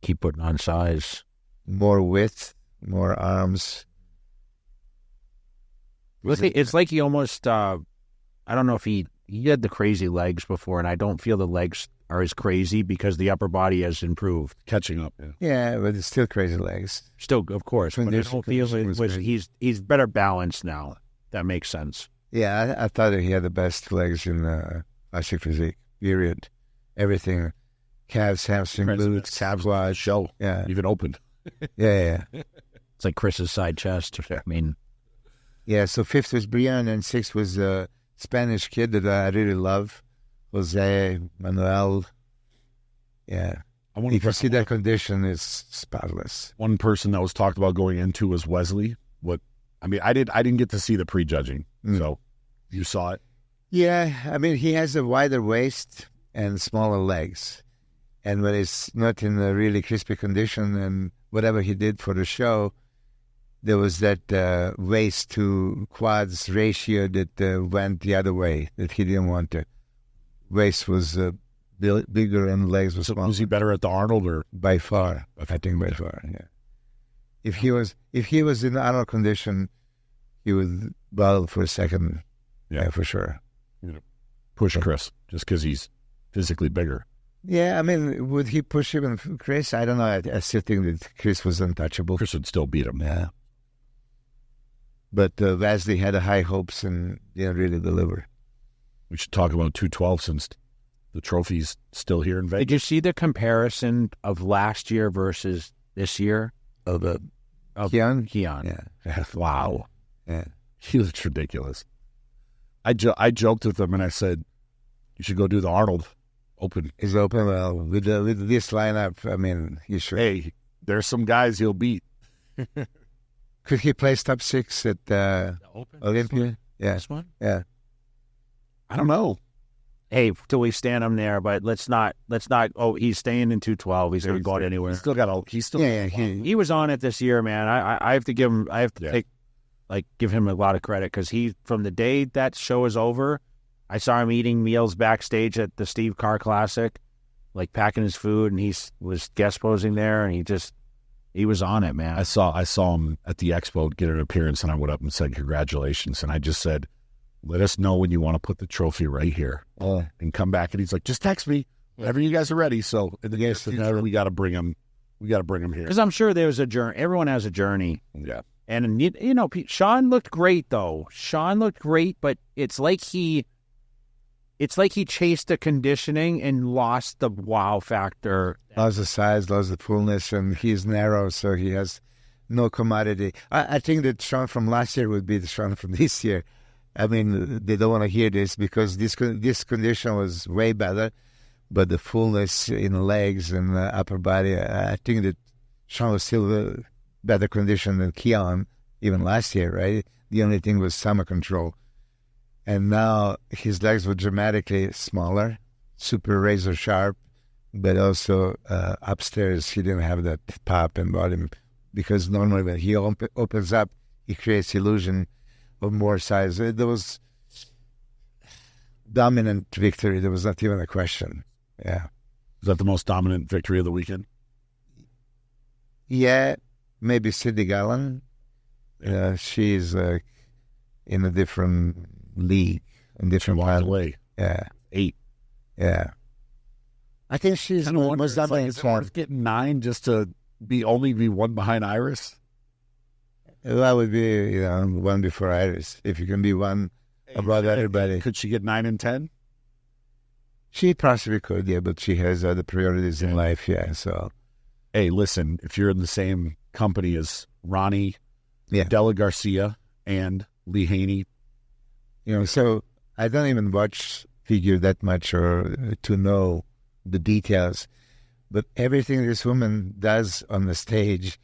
Keep putting on size. More width, more arms. It's like he almost, I don't know if he had the crazy legs before, and I don't feel the legs are as crazy because the upper body has improved. Catching up. Yeah, but it's still crazy legs. Still, of course. But I don't feel he's better balanced now. That makes sense. Yeah, I thought that he had the best legs in classic physique, period. Everything. Calves, hamstring, glutes, quads, shell. Yeah. Even opened. Yeah. It's like Chris's side chest. I mean. Yeah, so fifth was Brian, and sixth was a Spanish kid that I really love, Jose Manuel. Yeah. If you see that condition, it's spotless. One person that was talked about going into was Wesley. I didn't get to see the prejudging, so you saw it. Yeah, I mean, he has a wider waist and smaller legs. And when it's not in a really crispy condition and whatever he did for the show, there was that waist to quads ratio that went the other way, that he didn't want to. Waist was bigger and legs were smaller. Was he better at the Arnold or? By far. I think by far, yeah. If he was in Arnold condition, he would battle for a second, yeah, for sure. Push Chris, just because he's physically bigger. Yeah, I mean, would he push even Chris? I don't know. I still think that Chris was untouchable. Chris would still beat him. Yeah. But Vasley had high hopes and didn't really deliver. We should talk about 212 since the trophy's still here in Vegas. Did you see the comparison of last year versus this year? Of Keon? Keon. Yeah. Wow. Yeah. He looks ridiculous. I joked with him and I said, you should go do the Arnold Open. He's open. Well, with this lineup, I mean, he should. Hey, there's some guys he'll beat. Could he place top 6 at Olympia? Yeah. This one? Yeah. I don't know. Hey, till we stand him there, but let's not. Oh, he's staying in 212. He's going to go anywhere. He's still got. He was on it this year, man. I have to give him. I have to give him a lot of credit because he, from the day that show is over, I saw him eating meals backstage at the Steve Carr Classic, like packing his food, and he was guest posing there, and he was on it, man. I saw him at the expo get an appearance, and I went up and said congratulations, and I just said, let us know when you want to put the trophy right here and come back. And he's like, just text me whenever you guys are ready. So in the future, we got to bring him. We got to bring him here because I'm sure there's a journey. Everyone has a journey. Yeah. And Sean looked great though. Sean looked great, but it's like he chased the conditioning and lost the wow factor. Lost the size, lost the fullness, and he's narrow, so he has no commodity. I think that Sean from last year would be the Sean from this year. I mean, they don't want to hear this because this condition was way better, but the fullness in the legs and the upper body, I think that Sean was still better condition than Keon, even last year, right? The only thing was summer control. And now his legs were dramatically smaller, super razor sharp, but also upstairs he didn't have that pop and bottom, because normally when he opens up, he creates illusion of more size. There was dominant victory. There was not even a question. Yeah. Is that the most dominant victory of the weekend? Yeah, maybe Cindy Gallen. She's in a different league, in different way. Yeah. 8. Yeah. I think she's most dominant. Is it worth getting 9 just to be one behind Iris? That would be, one before Iris. If you can be one above everybody. Could she get 9 and 10? She possibly could, yeah, but she has other priorities in life, yeah, so. Hey, listen, if you're in the same company as Ronnie, Della Garcia, and Lee Haney. So I don't even watch figure that much or to know the details, but everything this woman does on the stage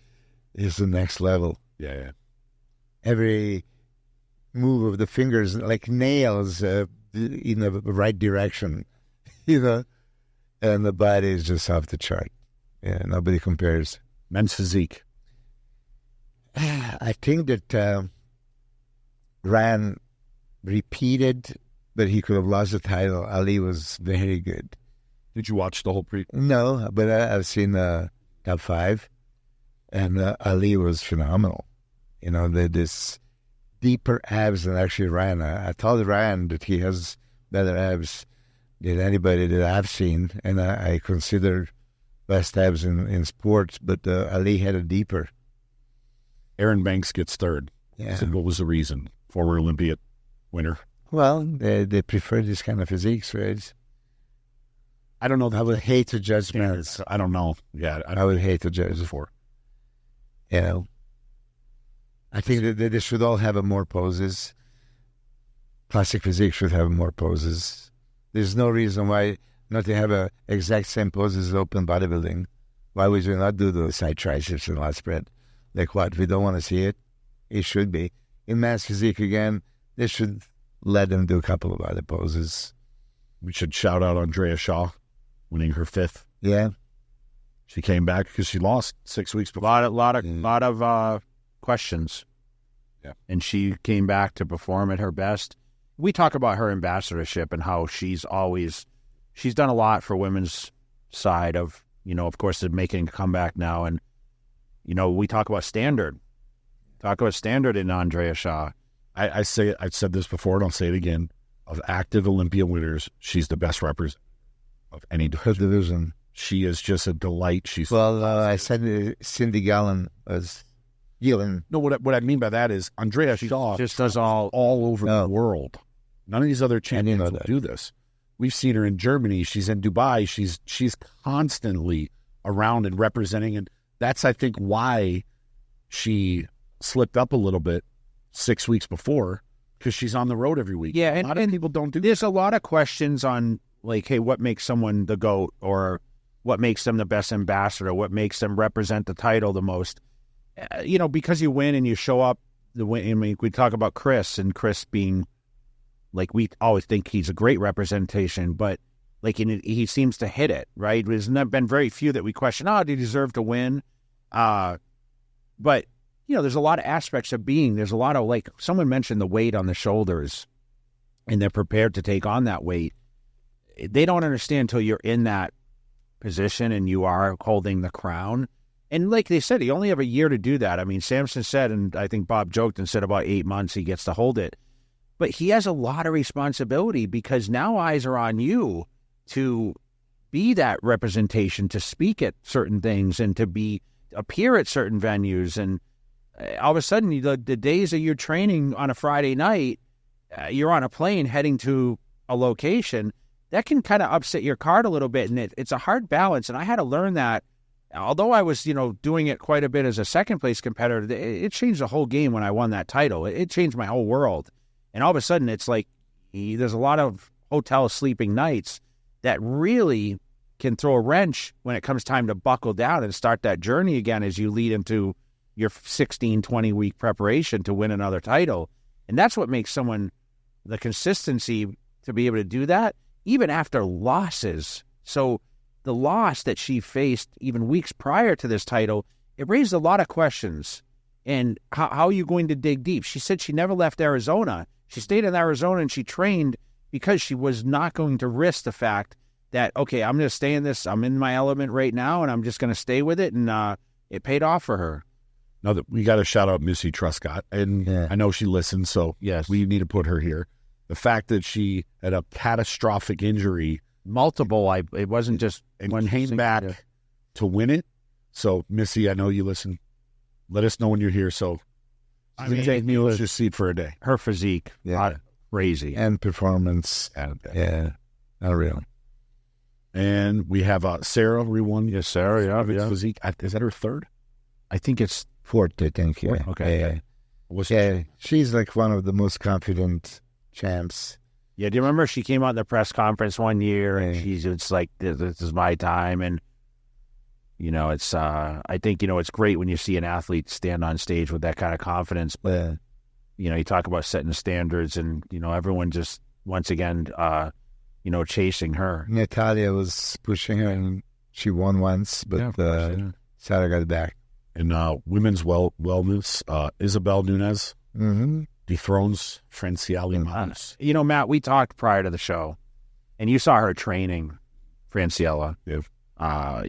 is the next level. Yeah. Every move of the fingers, like nails in the right direction, and the body is just off the chart. Yeah, nobody compares. Men's physique. I think that Ryan repeated, but he could have lost the title. Ali was very good. Did you watch the whole No, but I've seen top 5, and Ali was phenomenal. This deeper abs than actually Ryan. I told Ryan that he has better abs than anybody that I've seen, and I consider best abs in sports, but Ali had a deeper. Aaron Banks gets third. Yeah. So what was the reason? Former Olympiad winner. Well, they prefer this kind of physiques, right? I don't know. I would hate to judge men. I don't know. Yeah, I would hate to judge before. I think that they should all have more poses. Classic physique should have more poses. There's no reason why not to have a exact same poses as open bodybuilding. Why would you not do the side triceps and lat spread? Like what? We don't want to see it? It should be. In mass physique, again, they should let them do a couple of other poses. We should shout out Andrea Shaw, winning her 5th. Yeah. She came back because she lost 6 weeks before. A lot of questions. Yeah. And she came back to perform at her best. We talk about her ambassadorship and how she's done a lot for women's side of, of course, making a comeback now. And, we talk about standard. Talk about standard in Andrea Shaw. I've said this before, and I'll say it again. Of active Olympia winners, she's the best representative of any division. She is just a delight. I said Cindy Gallen was Gillen. No, what I mean by that is Andrea Shaw just does all over the world. None of these other champions will do this. We've seen her in Germany. She's in Dubai. She's constantly around and representing, and that's, I think, why she slipped up a little bit 6 weeks before, because she's on the road every week. Yeah, and a lot of people don't do There's a lot of questions on, like, hey, what makes someone the GOAT, or what makes them the best ambassador, what makes them represent the title the most. Because you win and you show up, we talk about Chris, and Chris being, like, we always think he's a great representation, but, like, he seems to hit it, right? There's been very few that we question, did he deserve to win? But, there's a lot of aspects of being. There's a lot of, like, someone mentioned the weight on the shoulders, and they're prepared to take on that weight. They don't understand until you're in that position and you are holding the crown. And like they said, he only have a year to do that. I mean, Samson said, and I think Bob joked and said about 8 months he gets to hold it. But he has a lot of responsibility, because now eyes are on you to be that representation, to speak at certain things and to appear at certain venues. And all of a sudden, the days that you're training on a Friday night, you're on a plane heading to a location, that can kind of upset your card a little bit. And it's a hard balance. And I had to learn that. Although I was, doing it quite a bit as a second-place competitor, it changed the whole game when I won that title. It changed my whole world. And all of a sudden, it's like there's a lot of hotel sleeping nights that really can throw a wrench when it comes time to buckle down and start that journey again as you lead into, your 16, 20-week preparation to win another title. And that's what makes someone, the consistency to be able to do that, even after losses. So the loss that she faced even weeks prior to this title, it raised a lot of questions. And how are you going to dig deep? She said she never left Arizona. She stayed in Arizona and she trained because she was not going to risk the fact that, okay, I'm going to stay in this. I'm in my element right now, and I'm just going to stay with it. And it paid off for her. Now that we got to shout out Missy Truscott, and I know she listens, so yes, we need to put her here. The fact that she had a catastrophic injury, multiple, it wasn't just and one, came back to win it. So Missy, I know you listen. Let us know when you're here. So I mean, take Milos just seat for a day. Her physique, crazy, and performance, unreal. And we have Sarah re-won. Yes, Sarah. Yeah. Physique. Is that her third? I think it's fourth. I think. Yeah. Okay. She's like one of the most confident champs. Yeah. Do you remember she came out in the press conference one year and it's like, this is my time. And, it's, I think, it's great when you see an athlete stand on stage with that kind of confidence. But, you talk about setting standards and, everyone just, once again, chasing her. Natalia was pushing her and she won once, but Sarah got back. And women's wellness, Isabel Nunes dethrones Franciale Matos. Matt, we talked prior to the show, and you saw her training, Franciella. Yeah.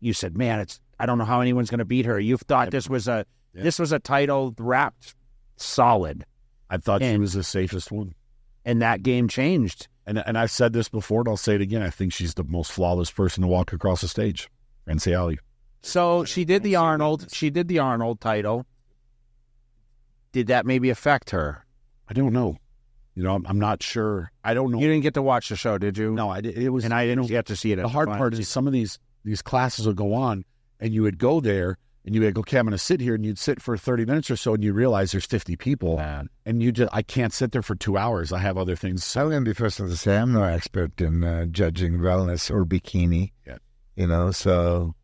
You said, man, I don't know how anyone's going to beat her. You thought this was a title wrapped solid. I thought she was the safest one. And that game changed. And I've said this before, and I'll say it again. I think she's the most flawless person to walk across the stage, Franciale. So she did the Arnold. She did the Arnold title. Did that maybe affect her? I don't know. I'm not sure. I don't know. You didn't get to watch the show, did you? No, I did. It was, and I didn't get to see it. The hard part is some of these classes would go on, and you would go there, and you would go, okay, I'm going to sit here, and you'd sit for 30 minutes or so, and you realize there's 50 people, and I can't sit there for 2 hours. I have other things. So I'm going to be first to say I'm no expert in judging wellness or bikini. Yeah. So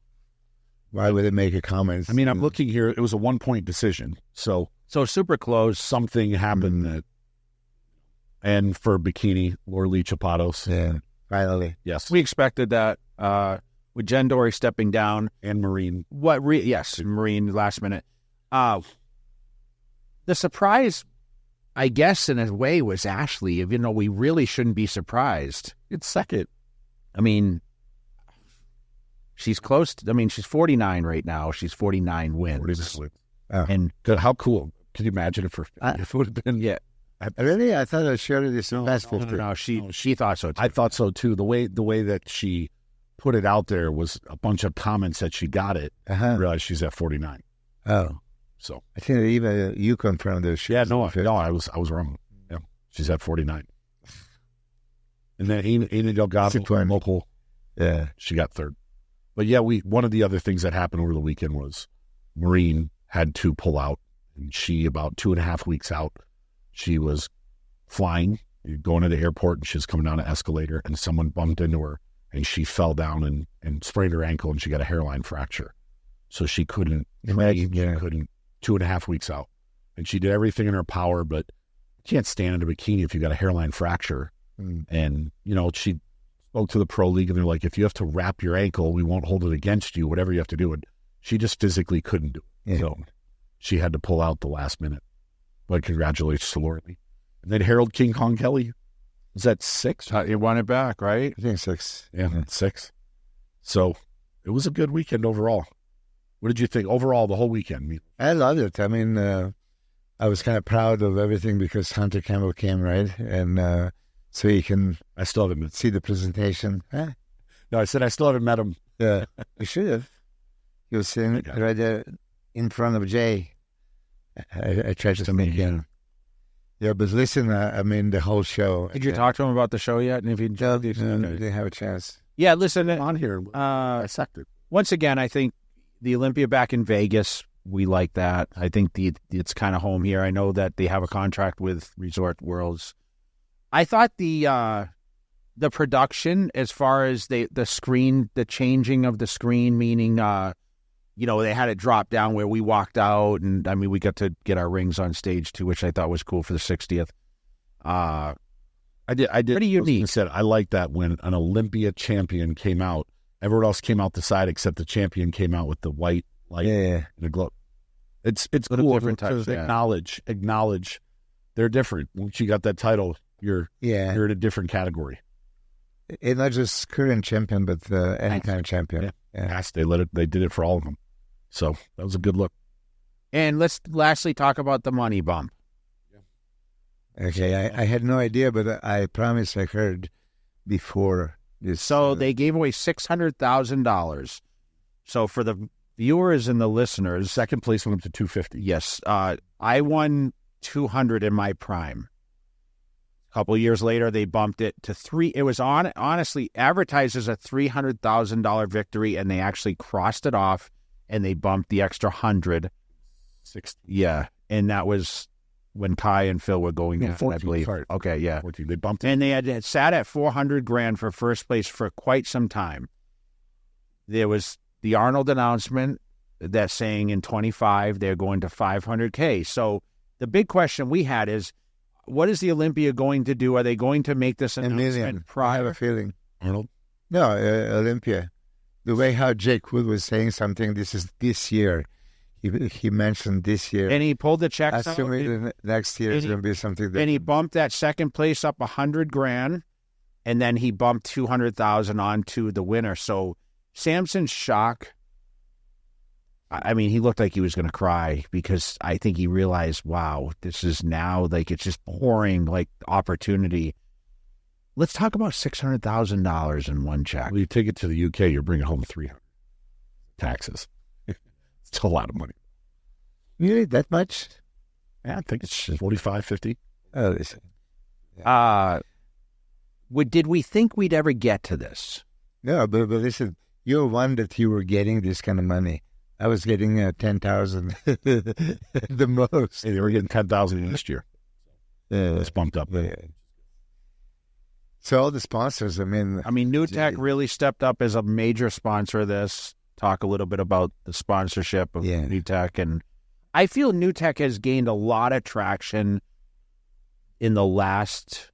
why would it make a comment? I mean, I'm looking here. It was a 1-point decision. So super close. Something happened that, and for bikini, Lorlee Chapados. Yeah, finally. Yes. We expected that with Jen Dory stepping down. And Marine. Marine last minute. The surprise, I guess, in a way, was Ashley, even though we really shouldn't be surprised. It's second. I mean, she's close. She's 49 right now. She's 49 wins. And good. How cool. Can you imagine if it would have been? Yeah. Really? I thought she already surpassed 50. No, she thought so too. I thought so too. The way that she put it out there was a bunch of comments that she got it. I realized she's at 49. Oh. So I think even you confirmed this. Yeah, no, I was wrong. Yeah, she's at 49. And then Ina Delgado, local, she got third. But yeah, one of the other things that happened over the weekend was Marine had to pull out, and she, about 2.5 weeks out, she was flying, going to the airport, and she was coming down an escalator, and someone bumped into her, and she fell down and sprained her ankle, and she got a hairline fracture. So she couldn't train, couldn't, 2.5 weeks out. And she did everything in her power, but you can't stand in a bikini if you got a hairline fracture. And, she spoke to the pro league, and they're like, if you have to wrap your ankle, we won't hold it against you, whatever you have to do. And she just physically couldn't do it. Yeah. So she had to pull out the last minute. But congratulations to Lorlee. And then Harold King Kong Kelly, was that 6? You won it back, right? I think 6. Yeah, 6. So it was a good weekend overall. What did you think overall the whole weekend? I loved it. I mean, I was kind of proud of everything because Hunter Campbell came, right? And so you can I still haven't see the presentation. Huh? No, I said I still haven't met him. Yeah, you should have. He was sitting right there in front of Jay. I tried to meet him. Yeah, but listen, the whole show. Did you talk to him about the show yet? And if you didn't have a chance. Yeah, listen. On here, dissected. Once again, I think the Olympia back in Vegas, we like that. I think it's kind of home here. I know that they have a contract with Resort Worlds. I thought the production, as far as the screen, the changing of the screen, meaning they had it drop down where we walked out, and I mean, we got to get our rings on stage too, which I thought was cool for the 60th. I did. Pretty unique. Said I like that when an Olympia champion came out, everyone else came out the side except the champion came out with the white light and the glow. It's cool different to acknowledge they're different. Once you got that title, you're in a different category. And not just current champion, but any kind of champion. Yeah. They did it for all of them. So that was a good look. And let's lastly talk about the money bump. Okay, I had no idea, but I promise I heard before this. So they gave away $600,000. So for the viewers and the listeners, second place went up to $250. Yes, I won $200 in my prime. A couple of years later, they bumped it to $300,000. It was honestly advertised as a $300,000 victory, and they actually crossed it off, and they bumped the extra $100,000. Yeah, and that was when Kai and Phil were going in, 14, I believe. sorry. Okay, yeah. 14, they bumped it. And they had sat at $400,000 for first place for quite some time. There was the Arnold announcement that saying in 25 they're going to $500K. So the big question we had is, what is the Olympia going to do? Are they going to make this announcement prior? I have a feeling. Arnold? No, Olympia. The way how Jay Cutler was saying something, this is this year. He mentioned this year. And he pulled the checks out. Assuming next year is going to be something different. And he bumped that second place up $100,000, and then he bumped $200,000 onto the winner. So Samson's shock, I mean, he looked like he was going to cry because I think he realized, wow, this is now like it's just pouring like opportunity. Let's talk about $600,000 in one check. Well, you take it to the UK, you're bringing home $300,000 taxes. It's a lot of money. Really, that much? Yeah, I think it's 45, 50. Oh, listen. Did we think we'd ever get to this? No, but listen, you're one that you were getting this kind of money. I was getting 10,000 the most. Hey, they were getting 10,000 last year. It's bumped up. So all the sponsors, I mean, New Tech really stepped up as a major sponsor of this. Talk a little bit about the sponsorship of New Tech, and I feel New Tech has gained a lot of traction in the last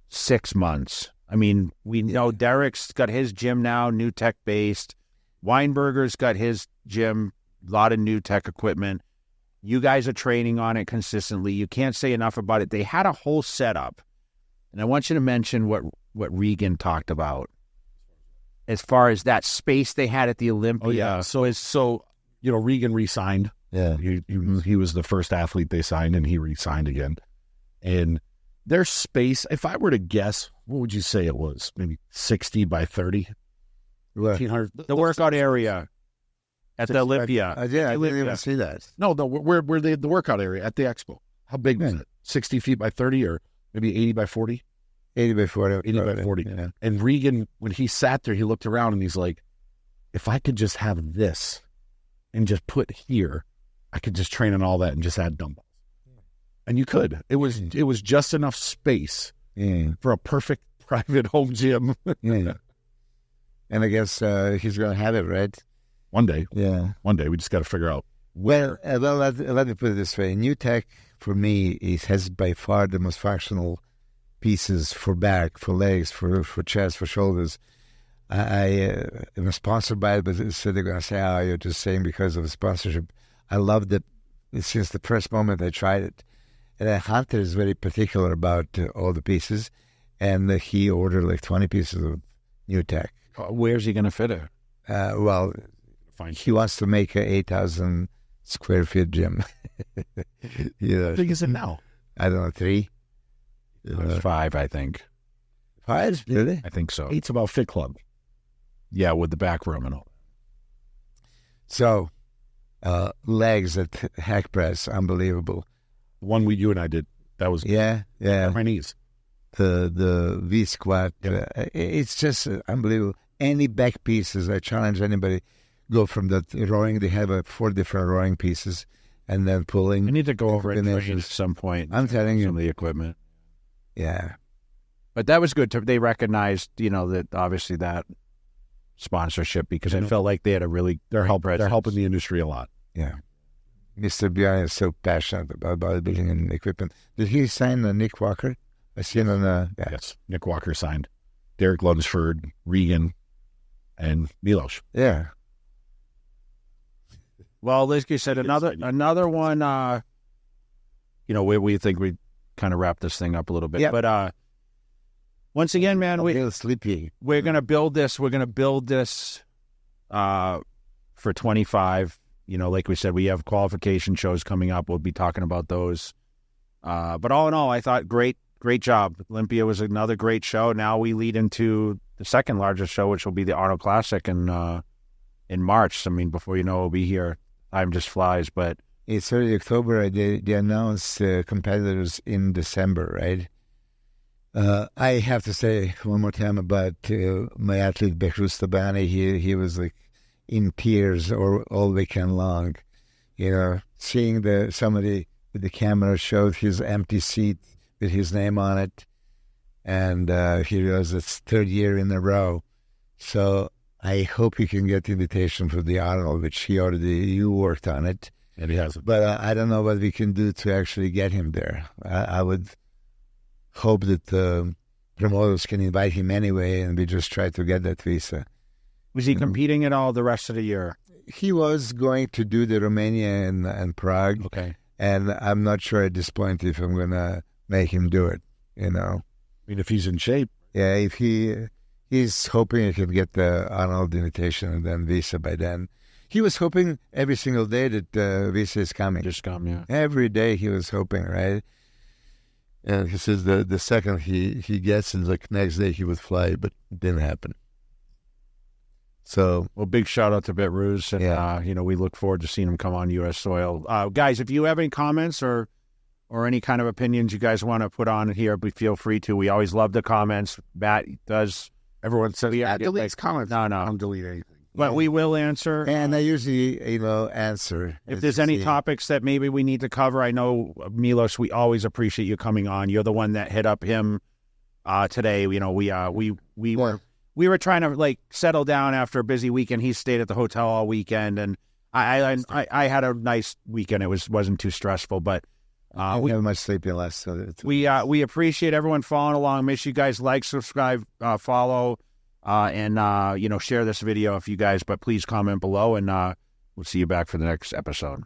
6 months. I mean, we know Derek's got his gym now, New Tech based. Weinberger's got his gym, a lot of New Tech equipment. You guys are training on it consistently. You can't say enough about it. They had a whole setup, and I want you to mention what Regan talked about as far as that space they had at the Olympia. Oh, yeah. So Regan re-signed. Yeah. He was the first athlete they signed, and he re-signed again. And their space, if I were to guess, what would you say it was? Maybe 60 by 30? 1,500. The workout area at the Olympia. I didn't even see that. No, we're the workout area at the expo. How big was it? 60 feet by 30 or maybe 80 by 40? 80 by 40. 80 by 40. Yeah. And Regan, when he sat there, he looked around and he's like, if I could just have this and just put here, I could just train on all that and just add dumbbells. And you could. It was just enough space for a perfect private home gym. And I guess he's going to have it, right? One day. Yeah. One day. We just got to figure out. Well, let me put it this way. New Tech, for me, has by far the most functional pieces for back, for legs, for chest, for shoulders. I am sponsored by it, but so they're going to say, oh, you're just saying because of the sponsorship. I loved it since the first moment I tried it. And Hunter is very particular about all the pieces, and he ordered like 20 pieces of New Tech. Where's he going to fit it? Well, he wants to make an 8,000 square feet gym. How big is it now? I don't know, 3? It's 5, I think. 5? Really? I think so. 8's about Fit Club. Yeah, with the back room and all. So, legs at hack press, unbelievable. The one you and I did, that was my knees. The V squat, it's just unbelievable. Any back pieces, I challenge anybody, go from the rowing. They have 4 different rowing pieces, and then pulling. I need to go over and train at some point. I'm telling you, some of the equipment. Yeah, but that was good. They recognized, that obviously that sponsorship because I felt like they had a really They're helping the industry a lot. Yeah. Mr. Bjorn is so passionate about bodybuilding and equipment. Did he sign Nick Walker? I seen on Yes, Nick Walker signed Derek Lunsford, Regan, and Milos. Yeah. Well, like you said, another one. We think we kind of wrap this thing up a little bit, but once again, man, a little sleepy. We're gonna build this. We're gonna build this for 25. Like we said, we have qualification shows coming up. We'll be talking about those. But all in all, I thought great job. Olympia was another great show. Now we lead into the second largest show, which will be the Arnold Classic in March. I mean, before you know, we'll be here. Time just flies. But it's early October. They announced competitors in December, right? I have to say one more time about my athlete Behruz Tabani. He was like in tears all weekend long. Seeing somebody with the camera showed his empty seat with his name on it, and he realized it's third year in a row. So I hope he can get the invitation for the Arnold, which you worked on it. And he hasn't. But I don't know what we can do to actually get him there. I would hope that the promoters can invite him anyway, and we just try to get that visa. Was he competing at all the rest of the year? He was going to do the Romania and Prague. Okay. And I'm not sure at this point if I'm going to make him do it, I mean, if he's in shape. Yeah, if he's hoping he can get the Arnold invitation and then visa by then. He was hoping every single day that visa is coming. Just come, yeah. Every day he was hoping, right? And he says the second he gets it, like next day he would fly, but it didn't happen. So, well, big shout out to Behruz, and we look forward to seeing him come on U.S. soil. Guys, if you have any comments or any kind of opinions you guys want to put on here, feel free to. We always love the comments. Matt does. Everyone says, delete comments. No. I don't delete anything. But we will answer. And I usually, answer. If there's any topics that maybe we need to cover, I know, Milos, we always appreciate you coming on. You're the one that hit up him today. We were trying to settle down after a busy weekend. He stayed at the hotel all weekend, and I had a nice weekend. It wasn't too stressful, but we have much sleeping less. So we appreciate everyone following along. Make sure you guys like, subscribe, follow, and share this video if you guys. But please comment below, and we'll see you back for the next episode.